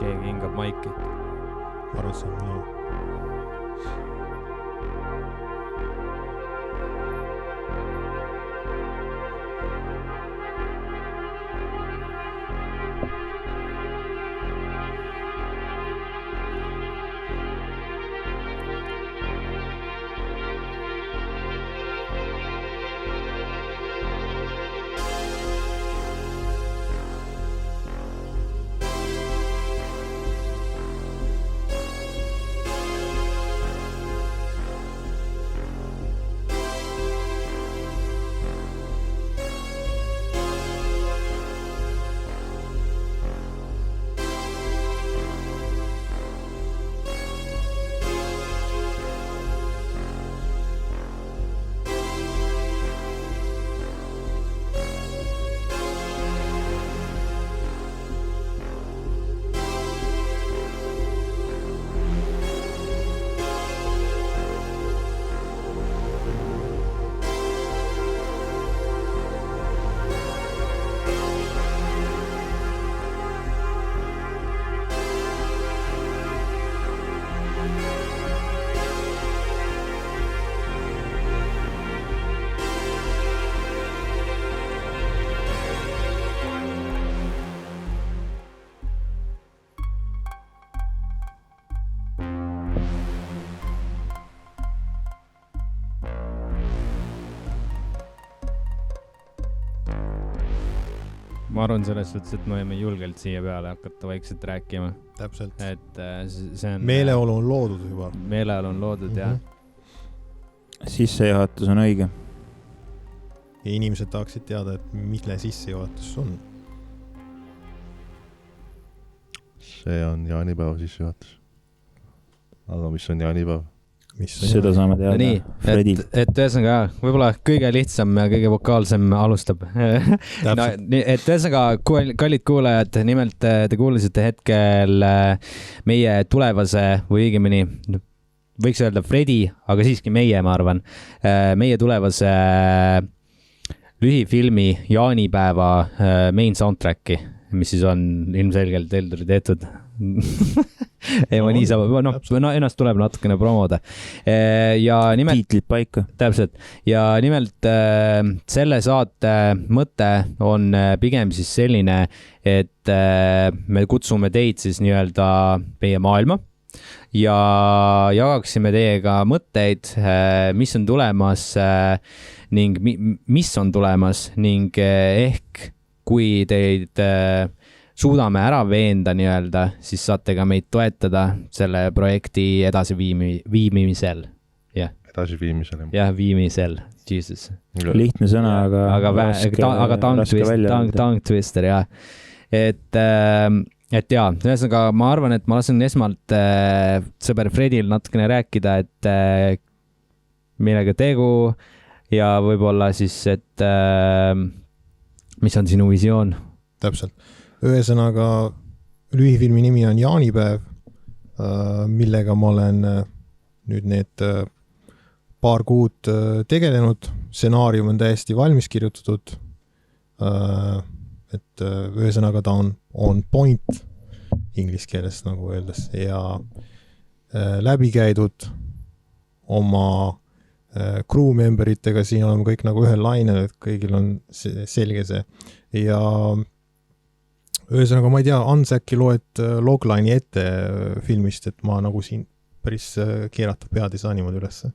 keegi hingab maiki. Arvad see on minu. Ma arvan selles suhtes, et me võime julgelt siia peale hakata vaikselt rääkima. Täpselt. Et see on... Meeleolu on loodud juba. Meeleolu on loodud, jah. Sissejuhatus on õige. Ja inimesed tahaksid teada, et mille sissejuhatus on. See on jaanipäeva sissejuhatus. Aga mis on jaanipäev? Seda saame teada. No nii, et ühesõnaga, võib-olla kõige lihtsam ja kõige vokaalsem alustab. No, et ühesõnaga, kallid kuulajad, nimelt te kuulisite hetkel meie tulevase või õigemini, võiks öelda Fredi, aga siiski meie, ma arvan, meie tulevase lühifilmi jaanipäeva main soundtracki, mis siis on ilmselgelt Eldori tehtud. Ei, ma nii saab, ennast tuleb natukene promoda. Ja nimelt, tiitlid paika. Täpselt. Ja nimelt selle saate mõte on pigem siis selline, et me kutsume teid siis nii-öelda meie maailma ja jagaksime teiega mõtteid, mis on tulemas ning mis on tulemas ning ehk kui teid suudame ära veenda nii-öelda, siis saate ka meid toetada selle projekti edasiviimisel. Yeah. Edasiviimisel. Jah, viimisel. Jesus. Lihtne sõna, aga tongue twister, jah. Et jaa, ühesõnaga ma arvan, et ma lasen esmalt sõber Fredil natukene rääkida, et millega tegu ja võib-olla siis, et mis on sinu visioon? Täpselt. Ühesõnaga, lühifilmi nimi on Jaanipäev, millega ma olen nüüd need paar kuud tegelenud. Stsenaarium on täiesti valmis kirjutatud. Et ühesõnaga ta on on point inglise keeles nagu öeldes ja läbi käidud oma crew memberitega, siin oleme kõik nagu ühel lainel, et kõigil on selge see. Ja ühesõnaga, ma ei tea, Ans äkki loed logline'i ette filmist, et ma nagu siin päris keerata pead ei saa niimoodi ülesse.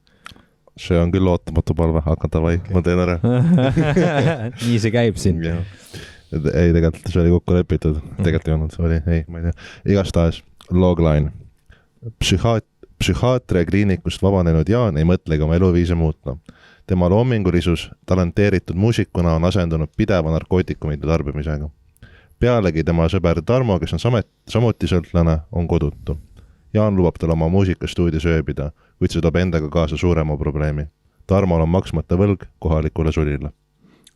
See on küll ootamatu palve, hakata vaid, okay. Ma teen ära. Nii see käib siin. Ei, tegelikult see oli kokku lepitud. Tegelikult ei olnud, ei, ma ei tea. Igastahes, logline. Psühhiaatria kliinikust vabanenud Jaan ei mõtlegi oma eluviise muutma. Tema loomingulisus talenteeritud muusikuna on asendunud pideva narkootikumide tarbimisega. Pealegi tema sõber Tarmo, kes on samuti sõltlane, on kodutu. Jaan lubab tal oma muusikastuudios ööbida, kuid see toob endaga kaasa suurema probleemi. Tarmol on maksmata võlg kohalikule sulile.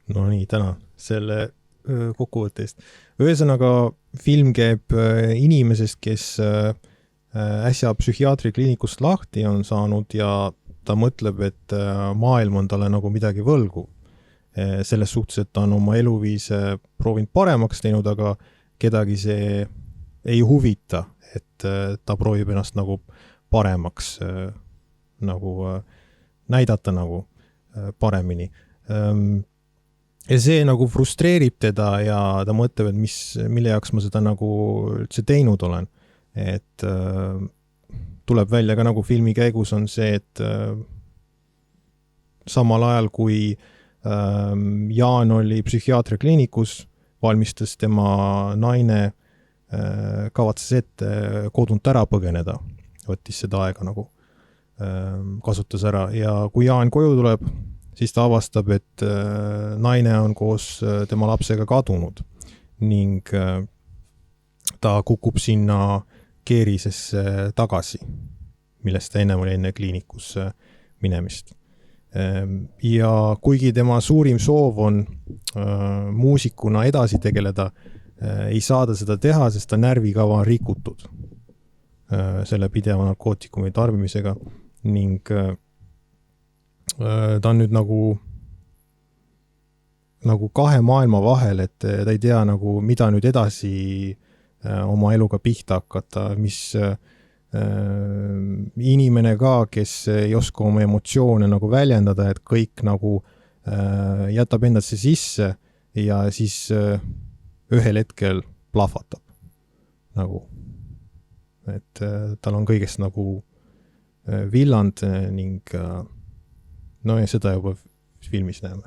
No nii, tänan selle kokkuvõttest. Ühesõnaga, film käib inimesest, kes äsja psühhiaatri kliinikust lahti on saanud ja ta mõtleb, et maailm on talle nagu midagi võlgu. Selles suhtes, et ta on oma eluviise proovinud paremaks teinud, aga kedagi see ei huvita, et ta proovib ennast nagu paremaks nagu näidata nagu paremini. Ja see nagu frustreerib teda ja ta mõtleb, et mille jaoks ma seda nagu üldse teinud olen. Et tuleb välja ka nagu filmi käigus on see, et samal ajal kui Jaan oli psühhiaatriakliinikus, valmistas tema naine kavatses ette kodunt ära põgeneda, võttis seda aega nagu kasutas ära ja kui Jaan koju tuleb, siis ta avastab, et naine on koos tema lapsega kadunud ning ta kukub sinna keerisesse tagasi, millest ta enne kliinikusse minemist. Ja kuigi tema suurim soov on muusikuna edasi tegeleda, ei saa ta seda teha, sest ta närvikava on rikutud selle pideva narkootikumi tarbimisega ning ta on nüüd nagu kahe maailma vahel, et ta ei tea nagu, mida nüüd edasi oma eluga pihta hakata, mis inimene ka, kes ei oska oma emotsioone nagu väljendada, et kõik nagu jätab endasse sisse ja siis ühel hetkel plahvatab nagu, et tal on kõigest nagu villand ning no ja seda juba filmis näeme.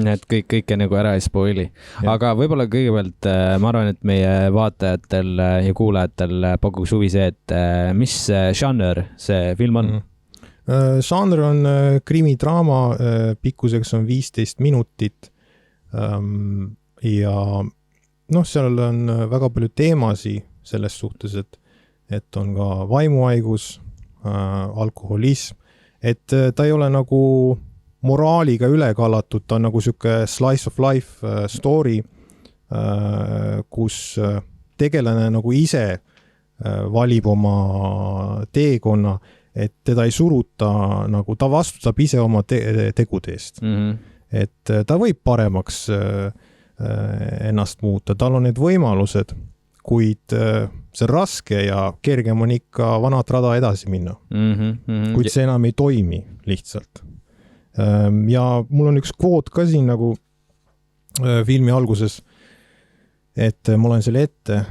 Et kõike nagu ära ei spoili. Aga võib-olla kõigepealt ma arvan, et meie vaatajatel ja kuulajatel pakuks huvi see, et mis žanr see film on? Žanr on krimidraama, pikkuseks on 15 minutit ja seal on väga palju teemasi selles suhtes, et on ka vaimuhaigus, alkoholism, et ta ei ole nagu moraaliga üle kallatud, ta on nagu siuke slice of life story, kus tegelane nagu ise valib oma teekonna, et teda ei suruta nagu, ta vastutab ise oma tegude eest. Et ta võib paremaks ennast muuta, tal on need võimalused, kuid see on raske ja kergem on ikka vanat rada edasi minna. Kuid see enam ei toimi lihtsalt. Ja mul on üks kvoot ka siin nagu filmi alguses, et ma olen selle ette,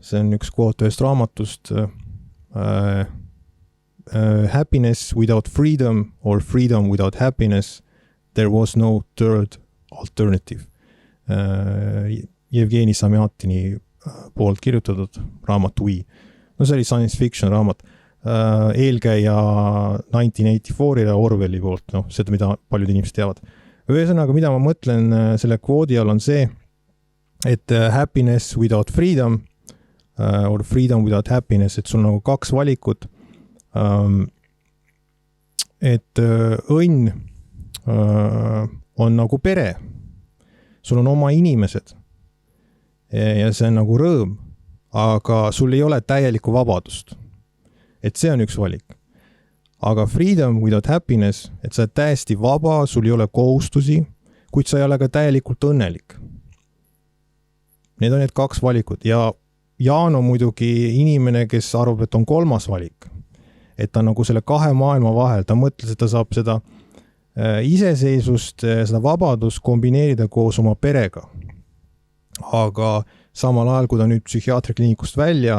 see on üks kvoot ühest raamatust Happiness without freedom or freedom without happiness, there was no third alternative. Jevgeni Samjatini poolt kirjutatud raamat We. No see oli science fiction raamat. Eelkäija 1984 Orwelli poolt, seda, mida paljud inimesed teavad. Ühesõnaga, mida ma mõtlen selle kvoodi all on see, et happiness without freedom or freedom without happiness, et sul on nagu kaks valikut, et õnn on nagu pere, sul on oma inimesed ja see on nagu rõõm, aga sul ei ole täielikku vabadust. Et see on üks valik. Aga freedom without happiness, et sa oled täiesti vaba, sul ei ole kohustusi, kuid sa ei ole ka täielikult õnnelik. Need on need kaks valikut ja Jaan on muidugi inimene, kes arvab, et on kolmas valik. Et ta nagu selle kahe maailma vahel, ta mõtles, et ta saab seda iseseisvust, seda vabadust kombineerida koos oma perega. Aga samal ajal, kui ta nüüd psühhiaatriakliinikust välja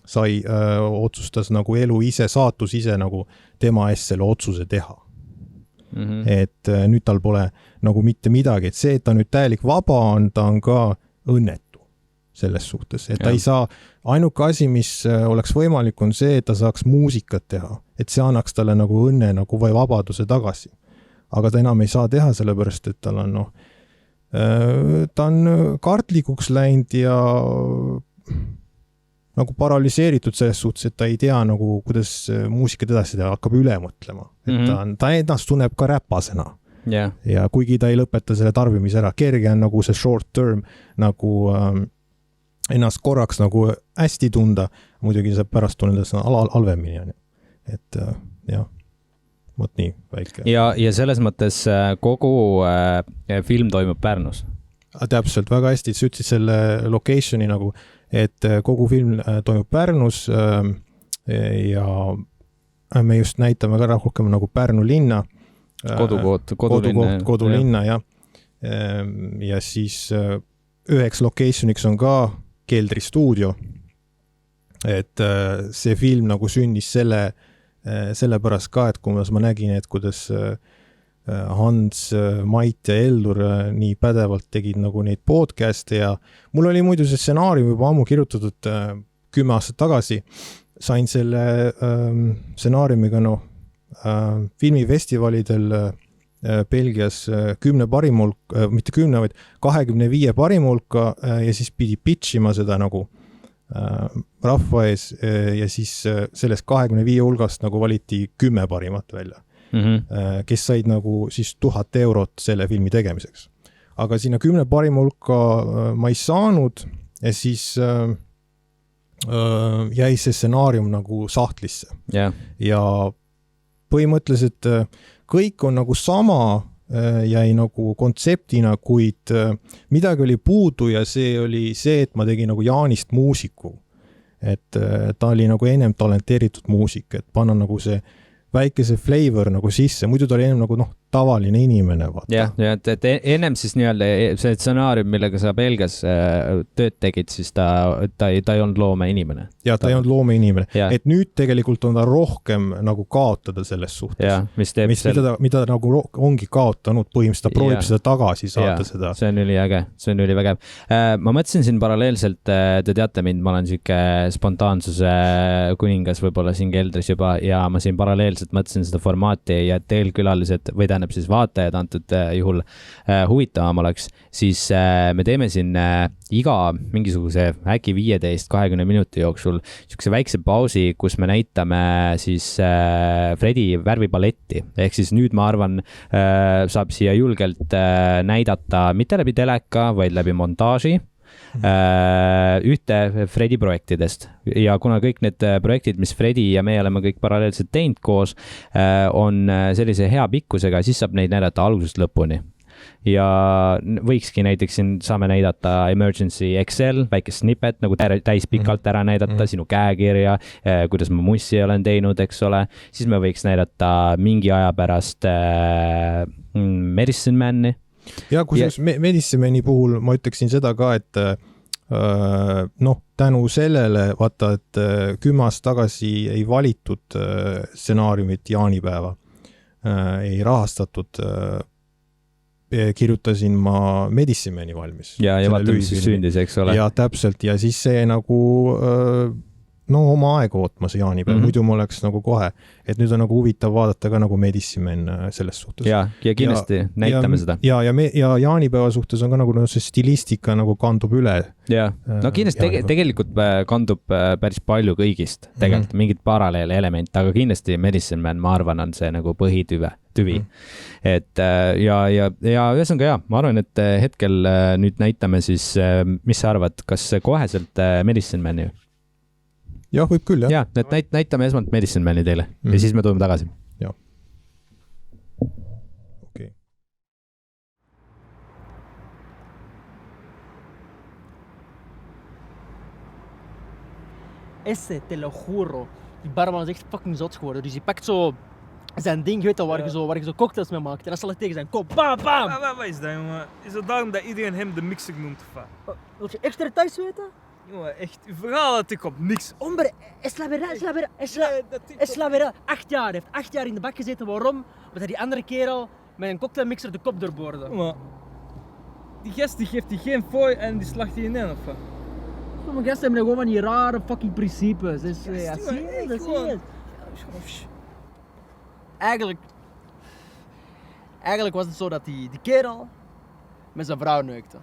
sai, otsustas nagu elu ise, saatus ise nagu tema eest selle otsuse teha. Et nüüd tal pole nagu mitte midagi, et see, et ta nüüd täielik vaba on, ta on ka õnnetu selles suhtes, et ta ei saa, ainuke asi, mis oleks võimalik, on see, et ta saaks muusikat teha, et see annaks talle nagu õnne nagu või vabaduse tagasi. Aga ta enam ei saa teha, sellepärast, et tal on ta on kartlikuks läinud ja nagu paraliseeritud selles suhtes, et ta ei tea nagu, kuidas muusikat edasi teha, hakkab üle mõtlema. Et ta ennast tunneb ka räpasena. Ja kuigi ta ei lõpeta selle tarbimise ära, kerge on nagu see short term nagu ennast korraks nagu hästi tunda, muidugi see pärast tunneda halvemini. Et jah. Mõt nii väike. Ja selles mõttes kogu film toimub Pärnus? Täpselt, väga hästi, sa ütlesid selle locationi nagu, et kogu film toimub Pärnus ja me just näitame ka rohkem nagu Pärnu linna. Kodulinna, jah. Ja siis üheks locationiks on ka keldristuudio. Et see film nagu sündis sellepärast ka, et kui ma nägin, et kuidas Hans, Mait ja Eldur nii pädevalt tegid nagu neid podcast'e ja mul oli muidu see stsenaarium juba ammu kirjutatud 10 aastat tagasi. Sain selle stsenaariumiga filmifestivalidel Belgias 10 parim hulk, mitte 10, vaid 25 parim hulka ja siis pidi pitchima seda nagu rahva ees ja siis sellest 25 hulgast nagu valiti 10 parimat välja, kes said nagu siis 1000 eurot selle filmi tegemiseks. Aga sinna 10 parim hulka ma ei saanud ja siis jäi see stsenaarium nagu sahtlisse. Ja põhimõtteliselt kõik on nagu sama, jäi nagu kontseptina, kuid midagi oli puudu ja see oli see, et ma tegin nagu Jaanist muusiku. Et ta oli nagu ennem talenteeritud muusik, et panna nagu see väikese flavor nagu sisse, muidu ta oli ennem nagu tavaline inimene. Ja, et ennem siis nii-öelda see stsenaarium, millega sa Belgias tööd tegid, siis ta ei olnud loome inimene. Ja ta ei olnud loome inimene. Et nüüd tegelikult on ta rohkem nagu kaotada selles suhtes. Ja, mida nagu ongi kaotanud, põhimõtteliselt ta proovib seda tagasi saada seda. See on üliäge, see on ülivägev. Ma mõtlesin siin paralleelselt, te teate mind, ma olen siuke spontaansuse kuningas võib-olla siin keldris juba ja ma siin paralleelselt mõtlesin seda formaati ja teil külalised või tähendab siis vaatajad antud juhul huvitavam oleks, siis me teeme siin iga mingisuguse äkki 15-20 minuti jooksul siukse väikse pausi, kus me näitame siis Fredi värvipaletti. Ehk siis nüüd ma arvan saab siia julgelt näidata mitte läbi teleka, vaid läbi montaaži ühte Fredi projektidest ja kuna kõik need projektid, mis Fredi ja me oleme kõik paralleelselt teinud koos, on sellise hea pikkusega, siis saab neid näidata algusest lõpuni. Ja võikski näiteks siin saame näidata Emergency Excel, väike snippet, nagu täis pikalt ära näidata sinu käekirja, kuidas ma mussi olen teinud, eks ole. Siis me võiks näidata mingi aja pärast Medicine Man'i. Ja kusjuures Medicine Man'i puhul ma ütleksin seda ka, et tänu sellele, vaata, et 10 aastat tagasi ei valitud stsenaariumit jaanipäeva, ei rahastatud, kirjutasin ma Medicine Man'i valmis. Ja vaata, mis sündis, eks ole. Ja täpselt, ja siis see nagu oma aega ootma see jaanipäev, muidu ma oleks nagu kohe, et nüüd on nagu huvitav vaadata ka nagu Medicine Man selles suhtes. Ja kindlasti näitame seda. Ja jaanipäeva suhtes on ka nagu see stilistika nagu kandub üle. Ja, kindlasti tegelikult kandub päris palju kõigist, tegelikult mingid paralleele elemente, aga kindlasti Medicine Man, ma arvan, on see nagu põhitüvi. Et ja ühesõnaga ma arvan, et hetkel nüüd näitame siis, mis sa arvad, kas koheselt Medicine Man'i? Jah, võib küll, jah. Ja, et näitame esmalt Medicine Man'i teile ja siis me tuleme tagasi. Jah. Okei. Esse, te lo juro. Die barman is echt fucking zot geworden. Dus die pakt zo zijn ding, weet je, waar je zo cocktails mee maakt. En dan zal het tegen zijn kop. Bam, bam! Wat is dat, jongen? Is het daarom dat iedereen hem de mixer noemt? Wil je extra details weten? Jongen, echt, uw verhaal had ik op niks. Hombre, es la verdad. 8 jaar. Hij heeft 8 jaar in de bak gezeten. Waarom? Omdat hij die andere kerel met een cocktailmixer de kop doorboorde. Maar die gast die geeft die geen fooi en die slacht die in, of wat? Sommige gasten hebben gewoon van die rare fucking principes. Dus, zie je. Eigenlijk was het zo dat die kerel met zijn vrouw neukte.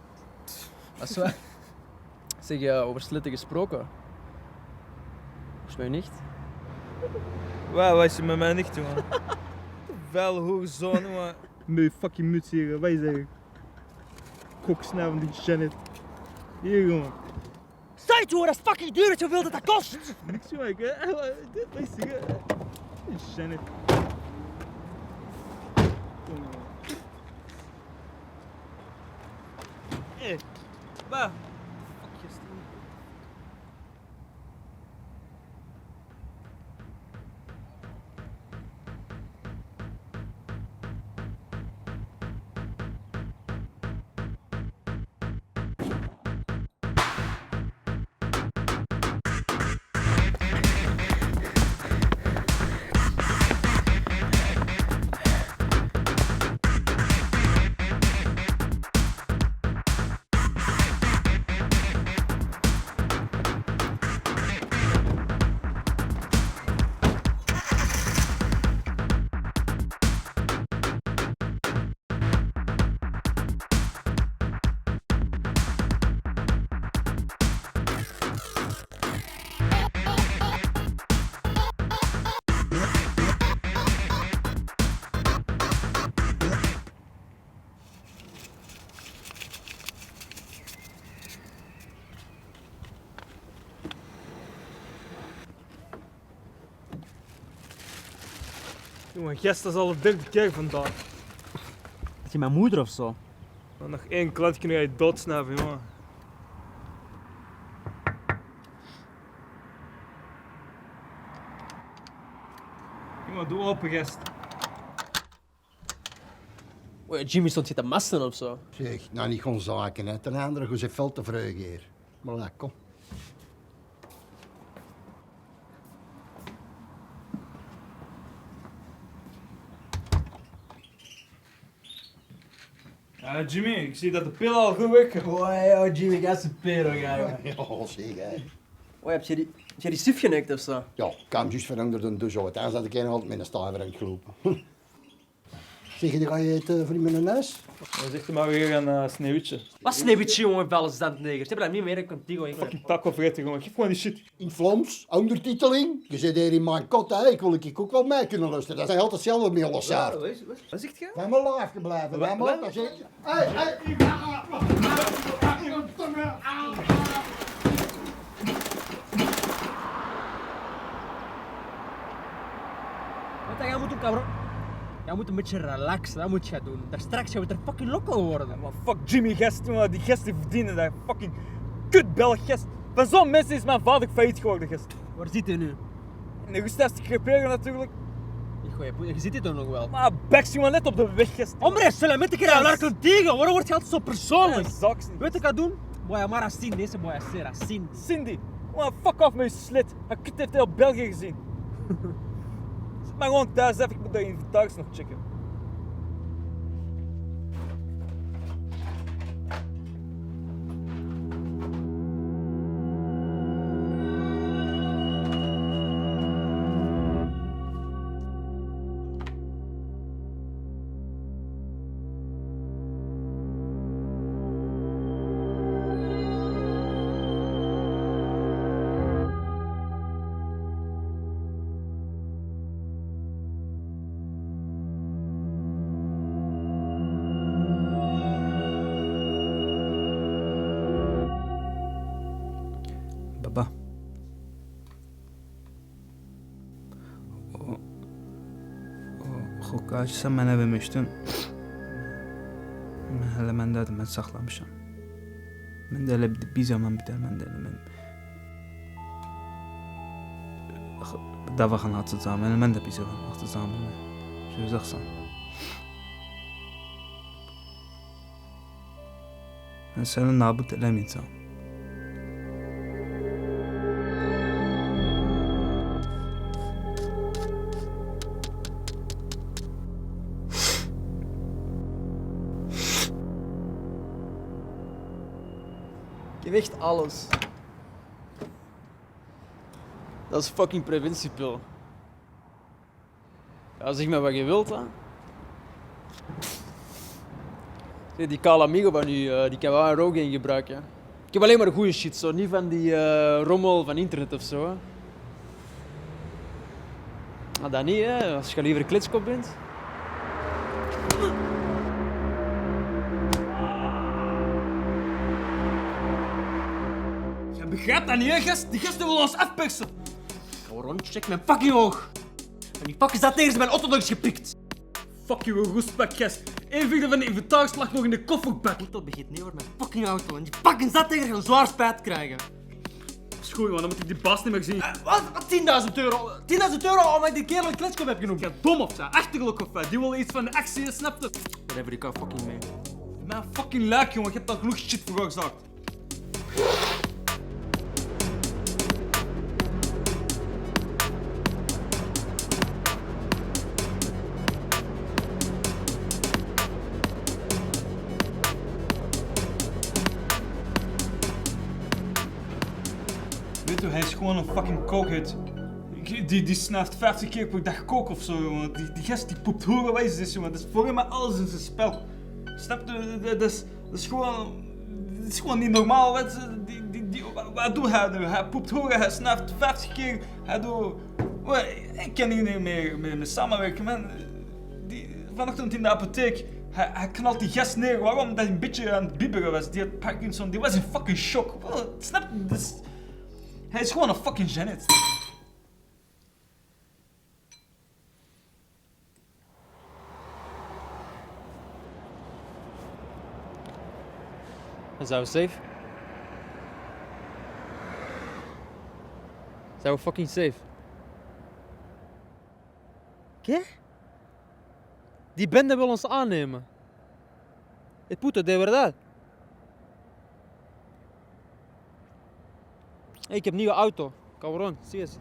Dat is waar. Zeg, over slitten gesproken. Volgens mij niet. Wat is je met mij niet, jongen? Vuile hoerzoon, jongen. Met fucking muts hier, wat is dat? Koksnauw van die Janet. Hier, jongen. Zei toe, dat is fucking duur, hoeveel dat kost! Niks, jongen. Wat is die, Janet. Kom, jongen. Hé, waar? Jongen, gisteren is al de 3e keer vandaag. Is je mijn moeder of zo? Nog 1 klantje en ga je doodsnaven, jongen. Jongen, doe open, gast. Jimmy stond je te masten of zo? Zeg, nou niet gewoon zaken, hè. Ten andere, je zit veel te vreugd hier. Maar ja, kom. Ja, Jimmy, ik zie dat de pillen al goed werken. Oh, Jimmy, ga eens een pero gaan, Ja, zeg, hè. Heb je die suf genekt of zo? Ja, ik kwam juist van onder de douche uit. Daar zat ik altijd met een stuiver uitgelopen. Zeg je, ga je eten voor iemand een huis? Dan zegt hij maar weer een sneeuwtje. Wat sneeuwtje, jongen, Valensdant-negers. Heb je dat niet meer? Ik kan Tigo in. Fucking taco vreten, jongen. Geef gewoon die shit. In Vlaams, ondertiteling. Je zit hier in mijn kot, hè. Ik wil ook wel mee kunnen luisteren. Dat is altijd hetzelfde met los jaar. Wat zegt je? Wij maar live gebleven. Wij maar, dat zeg je. Hey. Wat jij moet doen, cabrón? Jij moet een beetje relaxen, dat moet je doen. Daar straks gaan we er fucking loco worden. Maar fuck Jimmy, gast, jongen. Die gasten verdienen dat. Fucking kut Belg, gast. Van zo'n mensen is mijn vader failliet geworden, gast. Waar zit hij nu? En de Gustavs creperen natuurlijk. Je zit hier toch nog wel? Maar backs jongen net op de weg, gast. Hombre, solamente que hablar contigo. Waarom word je altijd zo persoonlijk? Zaks niet. Weet je wat ik ga doen? Voy a llamar a Sin, deze voy a hacer a Sin. Cindy, man, fuck off met je slit. Hij kut heeft heel België gezien. Zit maar gewoon thuis even, ik moet de inventaris nog checken. بابا خب kaçsam mən evəmişdim. Hələ məndədir, mən saxlamışam. Mən də elə bir zaman bitər məndə elə mən. Davaxana açacağam, elə mən də bir zaman açacağam. Gözəxsən. Mən səni nabud eləməyəcəm. Je weegt alles. Dat is fucking preventiepil. Ja, zeg maar wat je wilt, hè. Zeg, die Calamigo van u, die kan wel een rook in gebruiken. Ik heb alleen maar de goede shit, zo. Niet van die rommel van internet of zo, hè. Maar dat niet, hè. Als je liever een kletskop bent. Je begrijpt dat niet, hè, gast? Die gasten willen ons afpersen. Ga rond, check mijn fucking oog. En die fucking zat tegen mijn orthodox gepikt. Fuck you, roestbak, gast. 1/4 van de inventaris lag nog in de kofferbak. Dat begint niet hoor, mijn fucking auto. En die fucking zat tegen gaan zwaar spijt krijgen. Schoon, man, dan moet ik die baas niet meer zien. Wat? 10.000 euro? 10.000 euro omdat ik die kerel een kletskop heb genoemd. Ja, dom of zo, achterlijk of wat. Die wil iets van de actie, snap je? Whatever, ik kan fucking mee. Mijn fucking luik, jongen. Je hebt al genoeg shit veroorzaakt. Weet je, hij is gewoon een fucking cokehead. Die snuift 50 keer per dag kook of zo, jongen. Die gast die poept horenwijs is, jongen. Dat is voor hem alles in zijn spel. Snap je? Dat is gewoon niet normaal. Wat doet hij nu? Hij poept horen, hij snuift 50 keer. Hij doet... Ik kan hier niet meer samenwerken, man. Vanochtend in de apotheek, hij knalt die gast neer. Waarom? Omdat hij een beetje aan het bibberen was. Die had Parkinson, die was in fucking shock. Snap je? Hij is gewoon een fucking Janet. En zijn we safe? Zijn we fucking safe? ¿Qué? Die bende wil ons aannemen. Het puto, de verdad. Hey, ik heb een nieuwe auto. Cabrón, zie eens.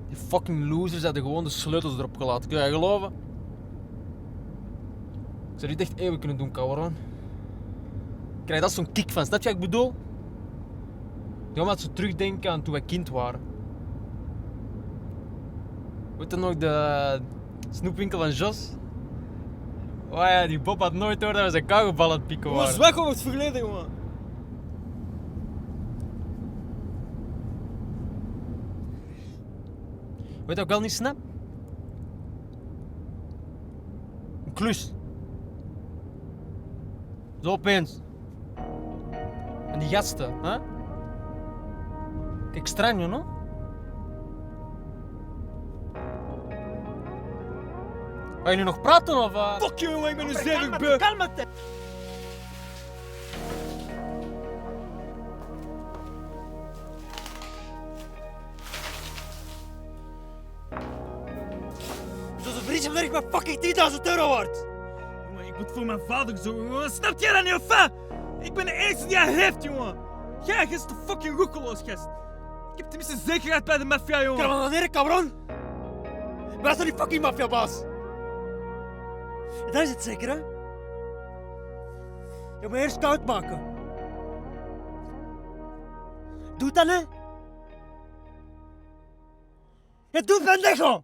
Die fucking losers hadden gewoon de sleutels erop gelaten. Kun je geloven? Ik zou dit echt eeuwig kunnen doen, cabrón. Ik krijg dat zo'n kick van. Snap je wat ik bedoel? Je gaat zo terugdenken aan toen wij kind waren. Weet je nog de snoepwinkel van Jos? Oh ja, die Bob had nooit door dat we zijn kauwgobal aan het pikken waren. weg over het verleden, jongen. Weet je ook wel niet snap? Een klus. Zo opeens. En die gasten, hè? Kijk, extraño, no? Ga je nu nog praten of? Fuck you, jongen, ik ben een zevenbeu. Kalmate! Zoals een vriendje werkt met fucking 10.000 euro waard! Jongen, ik moet voor mijn vader zorgen, jongen. Snap jij dat niet, of wat? Ik ben de enige die hij heeft, jongen. Jij is de fucking roekeloos, gast. Ik heb tenminste zekerheid bij de maffia, jongen. Kom dan neer, cabron! Wij zijn die fucking maffiabaas! Dat is het zeker, hè? Je moet eerst koud maken. Doe dat, hè? Ja, doe pendejo!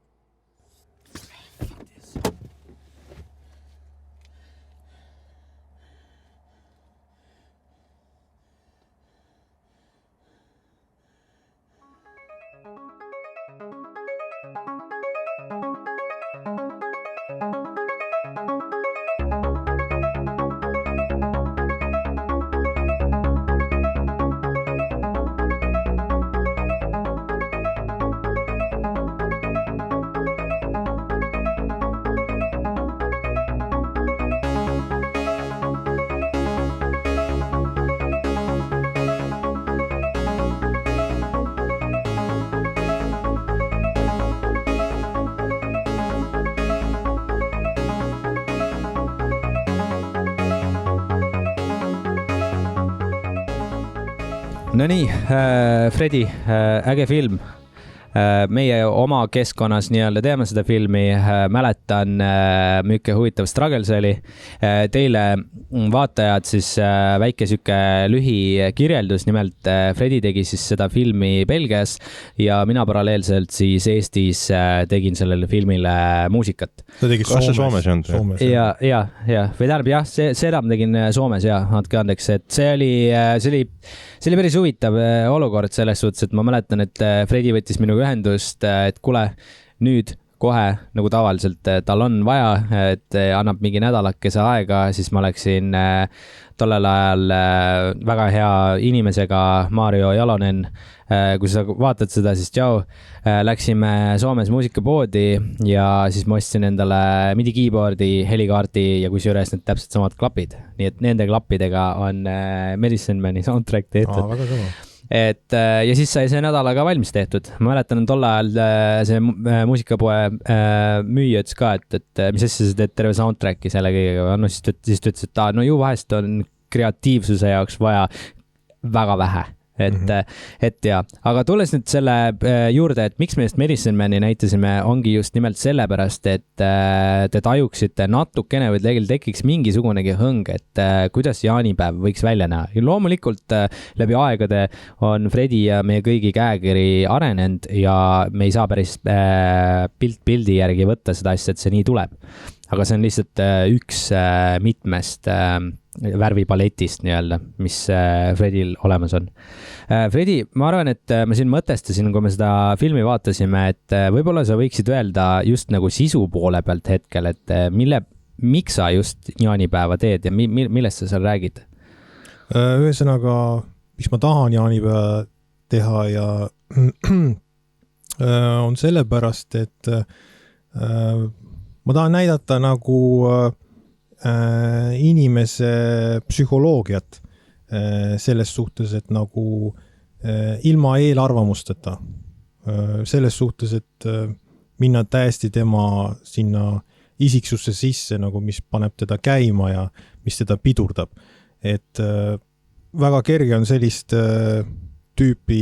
No nii, Fredi, äge film. Meie oma keskkonnas nii-öelda teeme seda filmi, mäletan, müüke huvitav struggle see oli. Teile vaatajad siis väike süke lühikirjeldus, nimelt Fredi tegi siis seda filmi Belgias ja mina paralleelselt siis Eestis tegin sellele filmile muusikat. Ta tegi Kas see Soomes ei olnud? Ja, või tähendab jah, seda ma tegin Soomes ja andke andeks, et see oli päris huvitav olukord selles suhtes, et ma mäletan, et Fredi võttis minuga ühendust, et kuule, nüüd kohe nagu tavaliselt tal on vaja, et annab mingi nädalakese aega, siis ma läksin tollel ajal väga hea inimesega Mario Jalonen, kui sa vaatad seda, siis tšau, läksime Soomes muusikapoodi ja siis ma ostsin endale MIDI keyboardi, helikaardi ja kusjuures need täpselt samad klapid, nii et nende klappidega on Medicine Mani soundtrack tehtud. Väga kõva. Et, ja siis sai see nädalaga valmis tehtud. Ma mäletan tol ajal see muusikapoe müüja ütles ka, et mis asja sa teed terve soundtracki selle kõigega. No siis ütles, et no ju vahest on kreatiivsuse jaoks vaja väga vähe. Et ja, aga tulles nüüd selle juurde, et miks me just Medicine Mani näitasime, ongi just nimelt sellepärast, et te tajuksite natukene või tegelikult tekiks mingisugunegi hõng, et kuidas jaanipäev võiks välja näha. Ja loomulikult läbi aegade on Fredi ja meie kõigi käekiri arenenud ja me ei saa päris pildi järgi võtta seda asja, et see nii tuleb. Aga see on lihtsalt üks mitmest värvipaletist nii-öelda, mis Fredil olemas on. Fredi, ma arvan, et ma siin mõtestasin, kui me seda filmi vaatasime, et võib-olla sa võiksid öelda just nagu sisu poole pealt hetkel, et miks sa just jaanipäeva teed ja millest sa seal räägid? Ühesõnaga, mis ma tahan jaanipäeva teha ja on sellepärast, et ma tahan näidata nagu inimese psühholoogiat selles suhtes, et nagu ilma eelarvamusteta, selles suhtes, et minna täiesti tema sinna isiksusse sisse, nagu mis paneb teda käima ja mis teda pidurdab. Et väga kerge on sellist tüüpi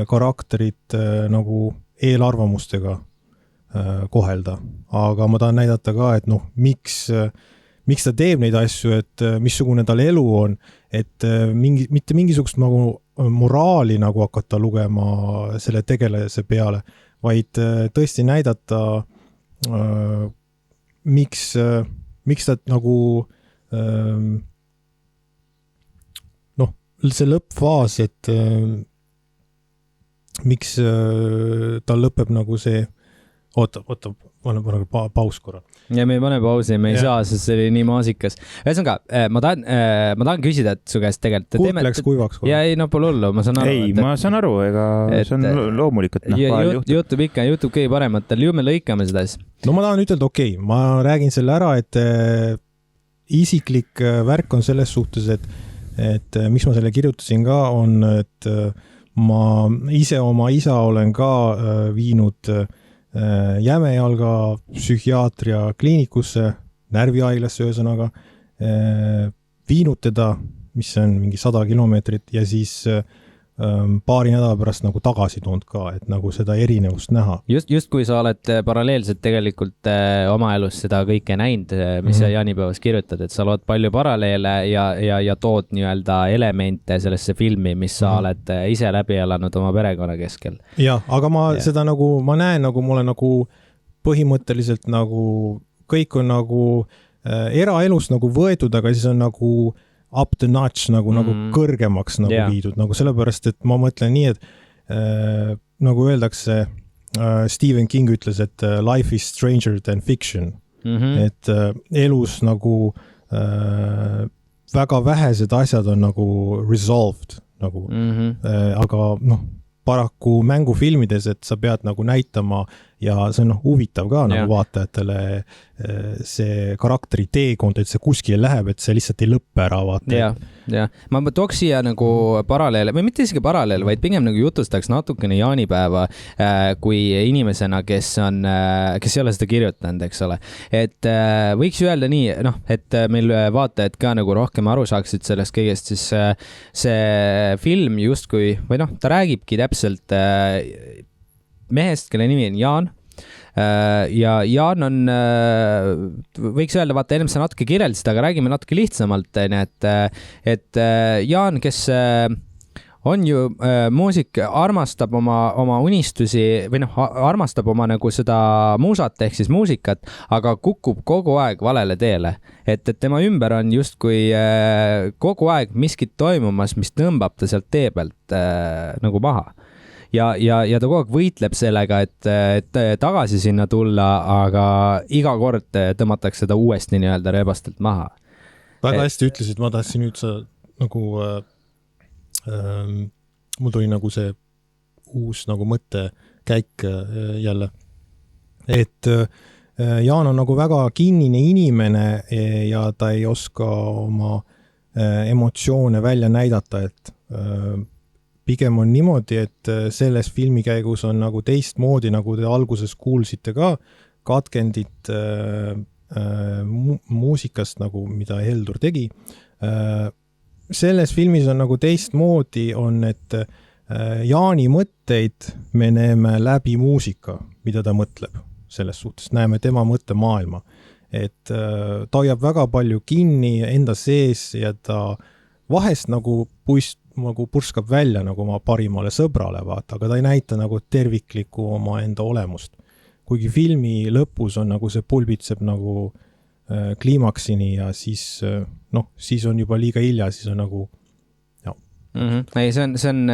karakterit nagu eelarvamustega kohelda. Aga ma tahan näidata ka, et noh, miks ta teeb neid asju, et missugune tal elu on, et mitte mingisugust nagu moraali nagu hakata lugema selle tegelase peale, vaid tõesti näidata, miks ta nagu noh, see lõppfaas, et miks tal lõpeb nagu see oota, ma paus korra. Ja me ei pane pausi, me ei saa, sest see oli nii maasikas. Ühesõnaga, ma tahan küsida, et su käest tegelikult... Kulp läks kuivaks. Ja ei, no pole hullu, ma saan aru. Ei, ma saan aru, ega see on loomulikult. Juhtub kõige parematel, ju me lõikame seda siis. No ma tahan ütelda, okei, ma räägin selle ära, et isiklik värk on selles suhtes, et miks ma selle kirjutasin ka, on, et ma ise oma isa olen ka viinud Jämejalga psühhiaatria kliinikusse, närvihaiglasse ühesõnaga, viinud teda, mis on mingi 100 kilomeetrit ja siis paari nädala pärast nagu tagasi toonud ka, et nagu seda erinevust näha. Just kui sa oled paralleelselt tegelikult oma elus seda kõike näinud, mis sa jaanipäevas kirjutad, et sa lood palju paralleele ja tood nii-öelda elemente sellesse filmi, mis sa oled ise läbi elanud oma perekonna keskel. Ja, aga seda nagu, ma näen nagu mulle nagu põhimõtteliselt nagu kõik on nagu eraelust nagu võetud, aga siis on nagu up the notch nagu kõrgemaks nagu viidud, nagu sellepärast, et ma mõtlen nii, et nagu öeldakse, Stephen King ütles, et life is stranger than fiction, et elus nagu väga vähesed asjad on nagu resolved, nagu, aga noh, paraku mängufilmides, et sa pead nagu näitama ja see on huvitav ka nagu vaatajatele see karakteri teekond, et see kuskile läheb, et see lihtsalt ei lõppe ära vaata. Ja. Ma tooks siia nagu paralleele, või mitte isegi paralleele, vaid pigem nagu jutustaks natukene jaanipäeva kui inimesena, kes ei ole seda kirjutanud, eks ole. Et võiks ju öelda nii, noh, et meil vaatajad ka nagu rohkem aru saaksid sellest kõigest, siis see film justkui, või noh, ta räägibki täpselt mehest, kelle nimi on Jaan. Ja Jaan on, võiks öelda, vaata, ennem sa natuke kirjeldasid, aga räägime natuke lihtsamalt, et Jaan, kes on ju muusik, armastab oma unistusi või noh, armastab oma nagu seda muusat ehk siis muusikat, aga kukub kogu aeg valele teele. Et tema ümber on justkui kogu aeg miskit toimumas, mis tõmbab ta sealt tee pealt nagu maha. Ja ta kogu aeg võitleb sellega, et tagasi sinna tulla, aga iga kord tõmmatakse ta uuesti nii-öelda rebastelt maha. Väga hästi ütlesid, ma tahtsin nüüd nagu mul tuli nagu see uus nagu mõttekäik jälle, et Jaan on nagu väga kinnine inimene ja ta ei oska oma emotsioone välja näidata, et pigem on niimoodi, et selles filmi käigus on nagu teistmoodi, nagu te alguses kuulsite ka, katkendit muusikast, nagu mida Heldur tegi. Selles filmis on nagu teistmoodi, on, et Jaani mõtteid me näeme läbi muusika, mida ta mõtleb selles suhtes, näeme tema mõttemaailma. Et ta hoiab väga palju kinni enda sees ja ta vahest nagu purskab välja nagu oma parimale sõbrale, vaata, aga ta ei näita nagu terviklikku oma enda olemust. Kuigi filmi lõpus on nagu see pulbitseb nagu kliimaksini ja siis, noh, siis on juba liiga hilja, siis on nagu Ei, see on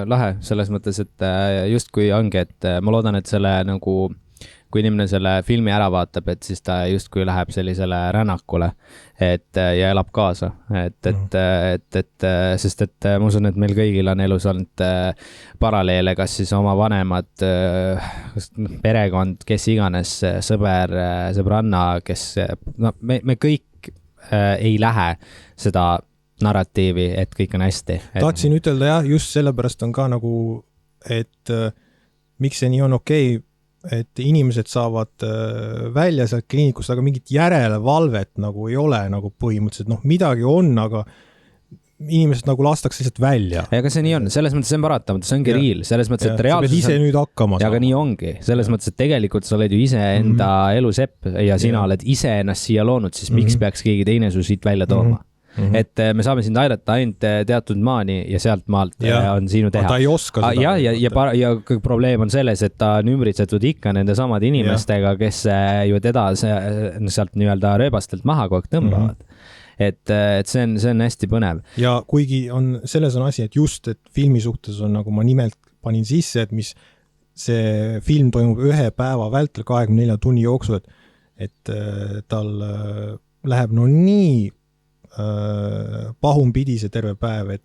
lahe selles mõttes, et just kui ongi, et ma loodan, et selle nagu kui inimene selle filmi ära vaatab, et siis ta justkui läheb sellisele rännakule ja elab kaasa. Sest ma usun, et meil kõigil on elus olnud paralleele, kas siis oma vanemad, perekond, kes iganes, sõber, sõbranna, kes, no me kõik ei lähe seda narratiivi, et kõik on hästi. Tahtsin ütelda jah, just sellepärast on ka nagu, et miks see nii on okei, et inimesed saavad välja sealt kliinikust, aga mingit järelevalvet nagu ei ole nagu põhimõtteliselt, midagi on, aga inimesed nagu lastakse lihtsalt välja. Aga see nii on, selles mõttes see on paratamatu, see ongi real, selles mõttes, et reaalsus sa pead ise nüüd hakkama. Aga nii ongi, selles mõttes, et tegelikult sa oled ju ise enda elu sepp ja sina oled ise ennast siia loonud, siis miks peaks keegi teine su siit välja tooma? Et me saame sind aidata ainult teatud maani ja sealt maalt on sinu teha. Ta ei oska seda. Ja probleem on selles, et ta on ümbritsetud ikka nende samad inimestega, kes ju teda sealt nii-öelda rööbastelt maha kogu aeg tõmbavad. Et see on hästi põnev. Ja kuigi selles on asi, et just, et filmi suhtes on, nagu ma nimelt panin sisse, et mis see film toimub 1 päeva vältel 24 tunni jooksul, et tal läheb nii pahumpidi see terve päev, et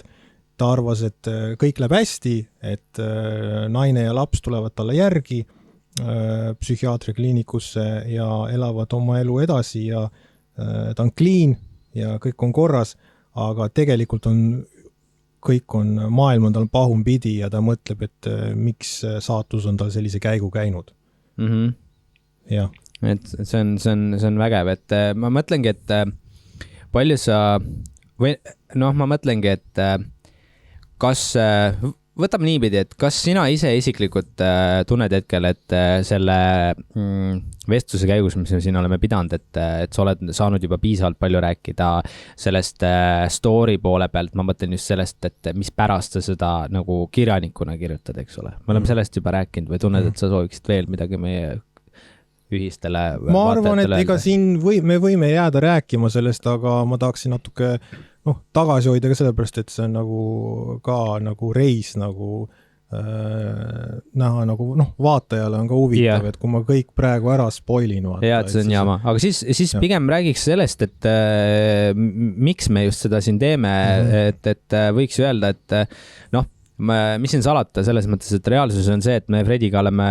ta arvas, et kõik läheb hästi, et naine ja laps tulevad talle järgi psühhiaatriakliinikusse ja elavad oma elu edasi ja ta on clean ja kõik on korras, aga tegelikult kõik on, maailm on tal pahumpidi ja ta mõtleb, et miks saatus on tal sellise käigu käinud. Jah. Et see on vägev, et ma mõtlengi, et palju ma mõtlengi, et kas, võtame niipidi, et kas sina ise isiklikult tunned hetkel, et selle vestluse käigus, mis me siin oleme pidanud, et sa oled saanud juba piisavalt palju rääkida sellest story poole pealt, ma mõtlen just sellest, et mis pärast sa seda nagu kirjanikuna kirjutad, eks ole. Me oleme sellest juba rääkinud või tunned, et sa sooviksid veel midagi meie ühistele ma arvan, et ega siin me võime jääda rääkima sellest, aga ma tahaksin natuke tagasi hoida ka sellepärast, et see on ka reis näha vaatajale on ka huvitav, et kui ma kõik praegu ära spoilin. Ja, et see on jama. Aga siis pigem räägiks sellest, et miks me just seda siin teeme, et võiks ju öelda, et mis siin salata selles mõttes, et reaalsus on see, et me Frediga oleme,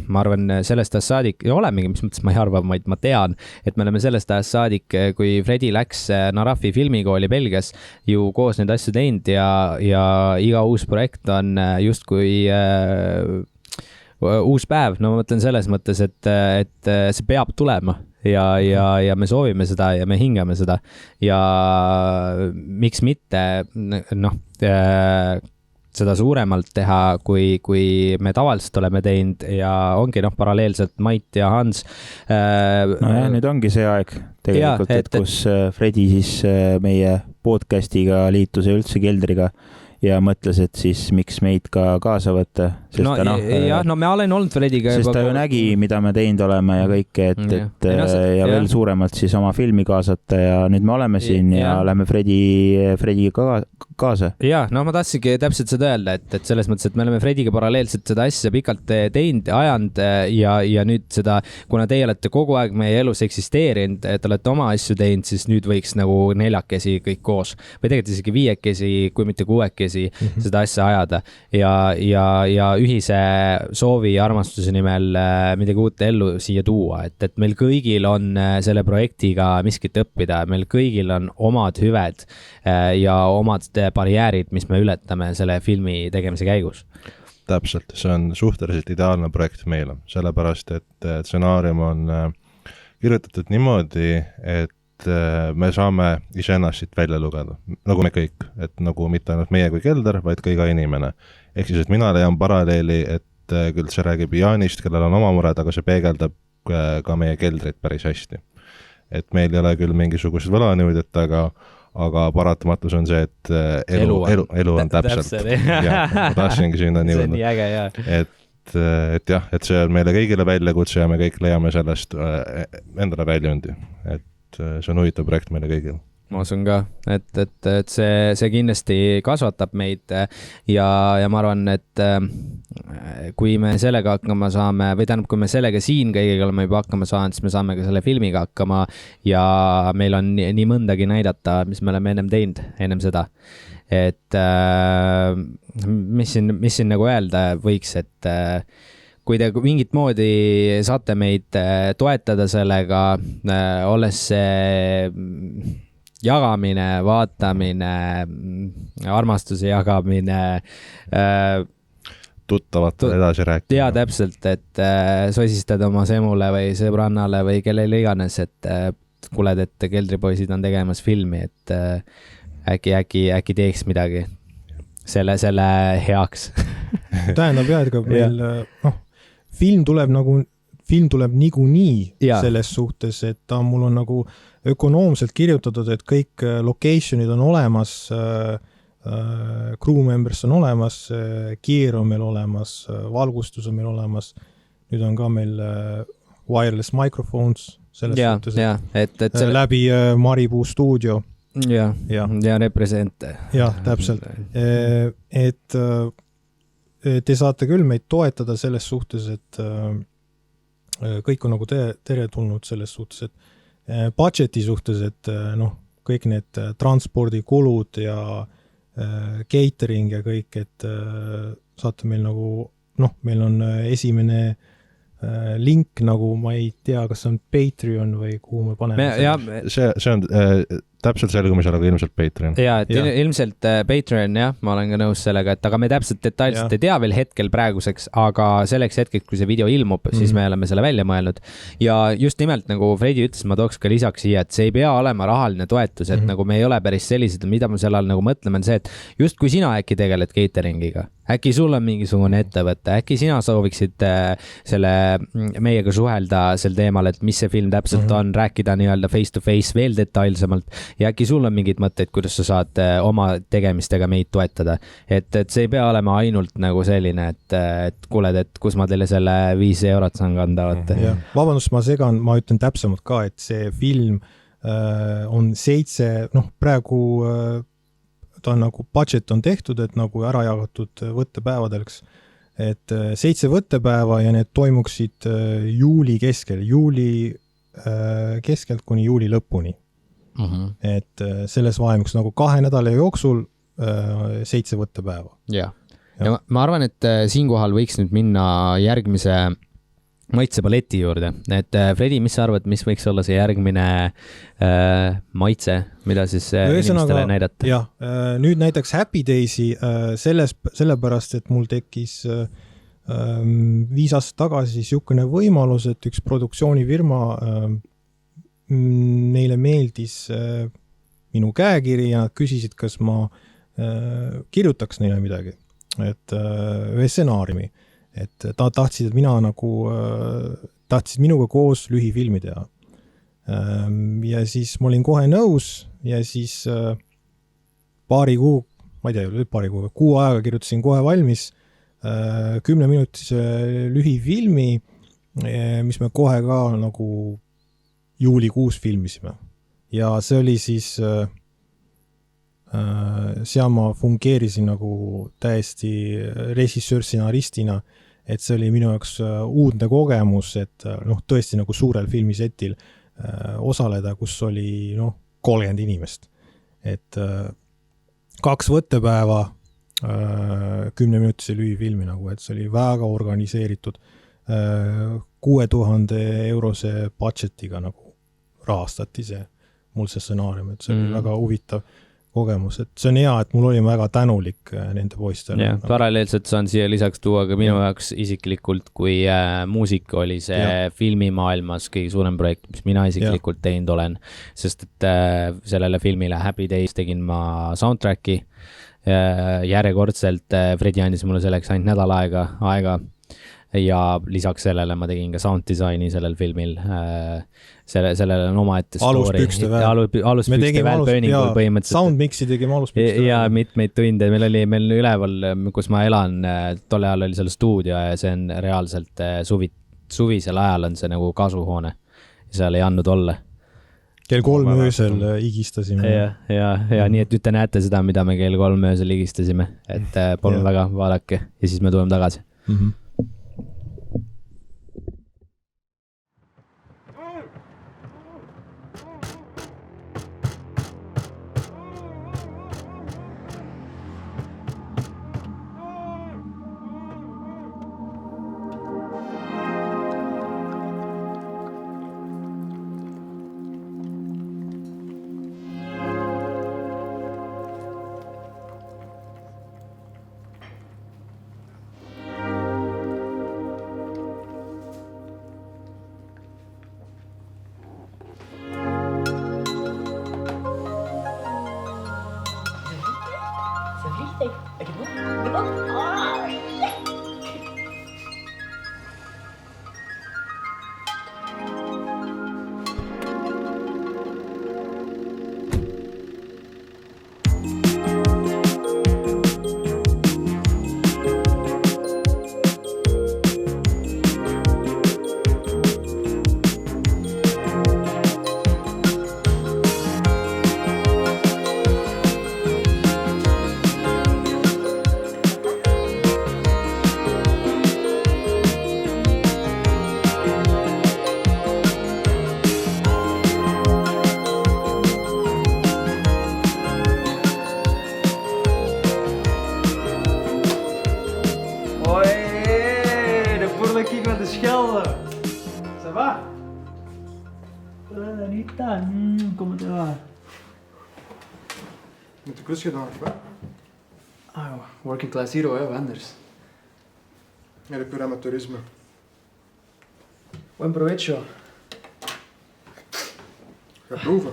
ma arvan, sellest ajast saadik, olemegi, mis mõttes ma ei arva, ma tean, et me oleme sellest ajast saadik, kui Fredi läks Narafi filmikooli Belgias, ju koos neid asju teinud ja iga uus projekt on justkui uus päev. No ma mõtlen selles mõttes, et see peab tulema. Ja me soovime seda ja me hingame seda ja miks mitte seda suuremalt teha, kui me tavaliselt oleme teinud ja ongi paralleelselt Mait ja Hans. Nüüd ongi see aeg tegelikult, kus Fredi siis meie podcastiga liitus ja üldse Keldriga ja mõtles, et siis miks meid ka kaasa võtta. Me olen olnud Frediga. Sest ta ju nägi, mida me teinud oleme ja kõike, ja veel suuremalt siis oma filmi kaasata ja nüüd me oleme siin ja lähme Frediga kaasa. Ma tahtsingi täpselt seda öelda, et selles mõttes, et me oleme Frediga paralleelselt seda asja pikalt teinud, ajanud ja nüüd seda, kuna teie olete kogu aeg meie elus eksisteerinud, et olete oma asju teinud, siis nüüd võiks nagu 4 kõik koos või tegelikult isegi 5, kui mitte 6 seda asja ajada ja ühise soovi ja armastuse nimel midagi uut ellu siia tuua, et meil kõigil on selle projektiga miskit õppida, meil kõigil on omad hüved ja omad barjäärid, mis me ületame selle filmi tegemise käigus. Täpselt, see on suhteliselt ideaalne projekt meile, sellepärast, et stsenaarium on kirjutatud niimoodi, et me saame iseennast siit välja lugeda, nagu me kõik, et nagu mitte ainult meie kui Kelder, vaid ka iga inimene. Ehk siis, et mina leian paralleeli, et küll see räägib Jaanist, kellel on oma mured, aga see peegeldab ka meie Keldrit päris hästi. Et meil ei ole küll mingisugused võlanõuded, aga paratamatus on see, et elu on täpselt. Ma tahtsingi sinna nii võtta. See on nii äge, jah. Et see on meile kõigile väljakutse ja me kõik leiame sellest endale väljundi. Et see on huvitav projekt meile kõigil. Ma usun ka, et see kindlasti kasvatab meid ja ma arvan, et kui me sellega hakkama saame, või tähendab, kui me sellega siin kõigega oleme juba hakkama saanud, siis me saame ka selle filmiga hakkama ja meil on nii mõndagi näidata, mis me oleme ennem seda. Et mis siin nagu öelda võiks, et kui te mingit moodi saate meid toetada sellega, olles see jagamine, vaatamine, armastuse jagamine, tuttavatele edasi rääkida. Jaa, täpselt, et sosistad oma semule või sõbrannale või kellele iganes, et kuuled, et Keldripoisid on tegemas filmi, et äkki teeks midagi selle heaks. Tähendab jah, et ka meil, film tuleb niikuinii selles suhtes, et mul on nagu ökonoomselt kirjutatud, et kõik locationid on olemas, crew members on olemas, gear on meil olemas, valgustus on meil olemas, nüüd on ka meil wireless microphones selles suhtes, et läbi Maripuu stuudio. Ja represent. Jah, täpselt. Et te saate küll meid toetada selles suhtes, et kõik on nagu teretulnud selles suhtes, et budgeti suhtes, et kõik need transpordikulud ja catering ja kõik, et saate meil nagu, meil on esimene link nagu, ma ei tea, kas see on Patreon või kuhu me paneme. See on täpselt selgumisel, aga ilmselt Patreon. Jaa, et ilmselt Patreon, jah, ma olen ka nõus sellega, et aga me täpselt detailselt ei tea veel hetkel praeguseks, aga selleks hetkeks, kui see video ilmub, siis me oleme selle välja mõelnud. Ja just nimelt, nagu Fredi ütles, ma tooks ka lisaks siia, et see ei pea olema rahaline toetus, et nagu me ei ole päris sellised, mida ma selle all nagu mõtleme, on see, et just kui sina äkki tegeled cateringiga, äkki sul on mingisugune ettevõte, äkki sina sooviksid selle meiega suhelda sel teemal, et mis see film täpselt on, rääkida nii-öelda face to face veel detailsemalt ja äkki sul on mingid mõtteid, kuidas sa saad oma tegemistega meid toetada. Et see ei pea olema ainult nagu selline, et kuuled, et kus ma teile selle 5 eurot saan kanda. Vabandust, ma segan, ma ütlen täpsemalt ka, et see film on 7, praegu ta on nagu budget on tehtud, et nagu ära jagatud võttepäevadeks, et 7 võttepäeva ja need toimuksid juuli keskelt kuni juuli lõpuni. Et selles vahemiks nagu 2 nädala jooksul 7 võttepäeva. Ja ma arvan, et siinkohal võiks nüüd minna järgmise maitsepaleti juurde, et Fredi, mis sa arvad, mis võiks olla see järgmine maitse, mida siis inimestele näidata? Jah, nüüd näiteks Happy Days'i sellepärast, et mul tekkis 5 aastat tagasi siukene võimalus, et üks produktsioonifirma neile meeldis minu käekiri ja nad küsisid, kas ma kirjutaks neile midagi, et ühe stsenaariumi. Et ta tahtsid, et mina nagu tahtsid minuga koos lühifilmi teha. Ja siis ma olin kohe nõus ja siis paari kuu, ma ei tea, kuu ajaga kirjutasin kohe valmis 10-minutise lühifilmi, mis me kohe ka nagu juulikuus filmisime. Ja see oli siis, seal ma fungeerisin nagu täiesti režissöör-stsenaristina, et see oli minu jaoks uudne kogemus, et tõesti nagu suurel filmisetil osaleda, kus oli 30 inimest. Et 2 võttepäeva 10-minutise lühifilmi nagu, et see oli väga organiseeritud 6,000 eurose budgetiga nagu rahastati see mul see stsenaarium, et see oli väga huvitav kogemus, et see on hea, et mul oli väga tänulik nende poistele. Ja, paralleelselt saan siia lisaks tuua ka minu jaoks isiklikult, kui muusik oli see filmimaailmas kõige suurem projekt, mis mina isiklikult teinud olen, sest et sellele filmile Happy Days tegin ma soundtracki, järjekordselt Fredi andis mulle selleks ainult nädal aega ja lisaks sellele ma tegin ka sound disaini sellel filmil. Sellele on oma ette story. Aluspükste välpööningul põhimõtteliselt. Soundmixi tegime aluspükste. Ja mitmeid tunde. Meil üleval, kus ma elan, tolle ajal oli seal stuudio ja see on reaalselt suvisel ajal on see nagu kasuhoone. Seal ei andnud olla. Kell 3 öösel higistasime. Ja nii, et nüüd te näete seda, mida me kell 3 öösel higistasime. Et palun väga vaadake ja siis me tuleme tagasi. Ze vliegt, ik heb ook. Ça va? Anita, kom het waar. Met de klus gedaan, of wat? Ah, working class hero, hè, anders. Ja, dat pure amateurisme. Buen provecho. Ga proeven.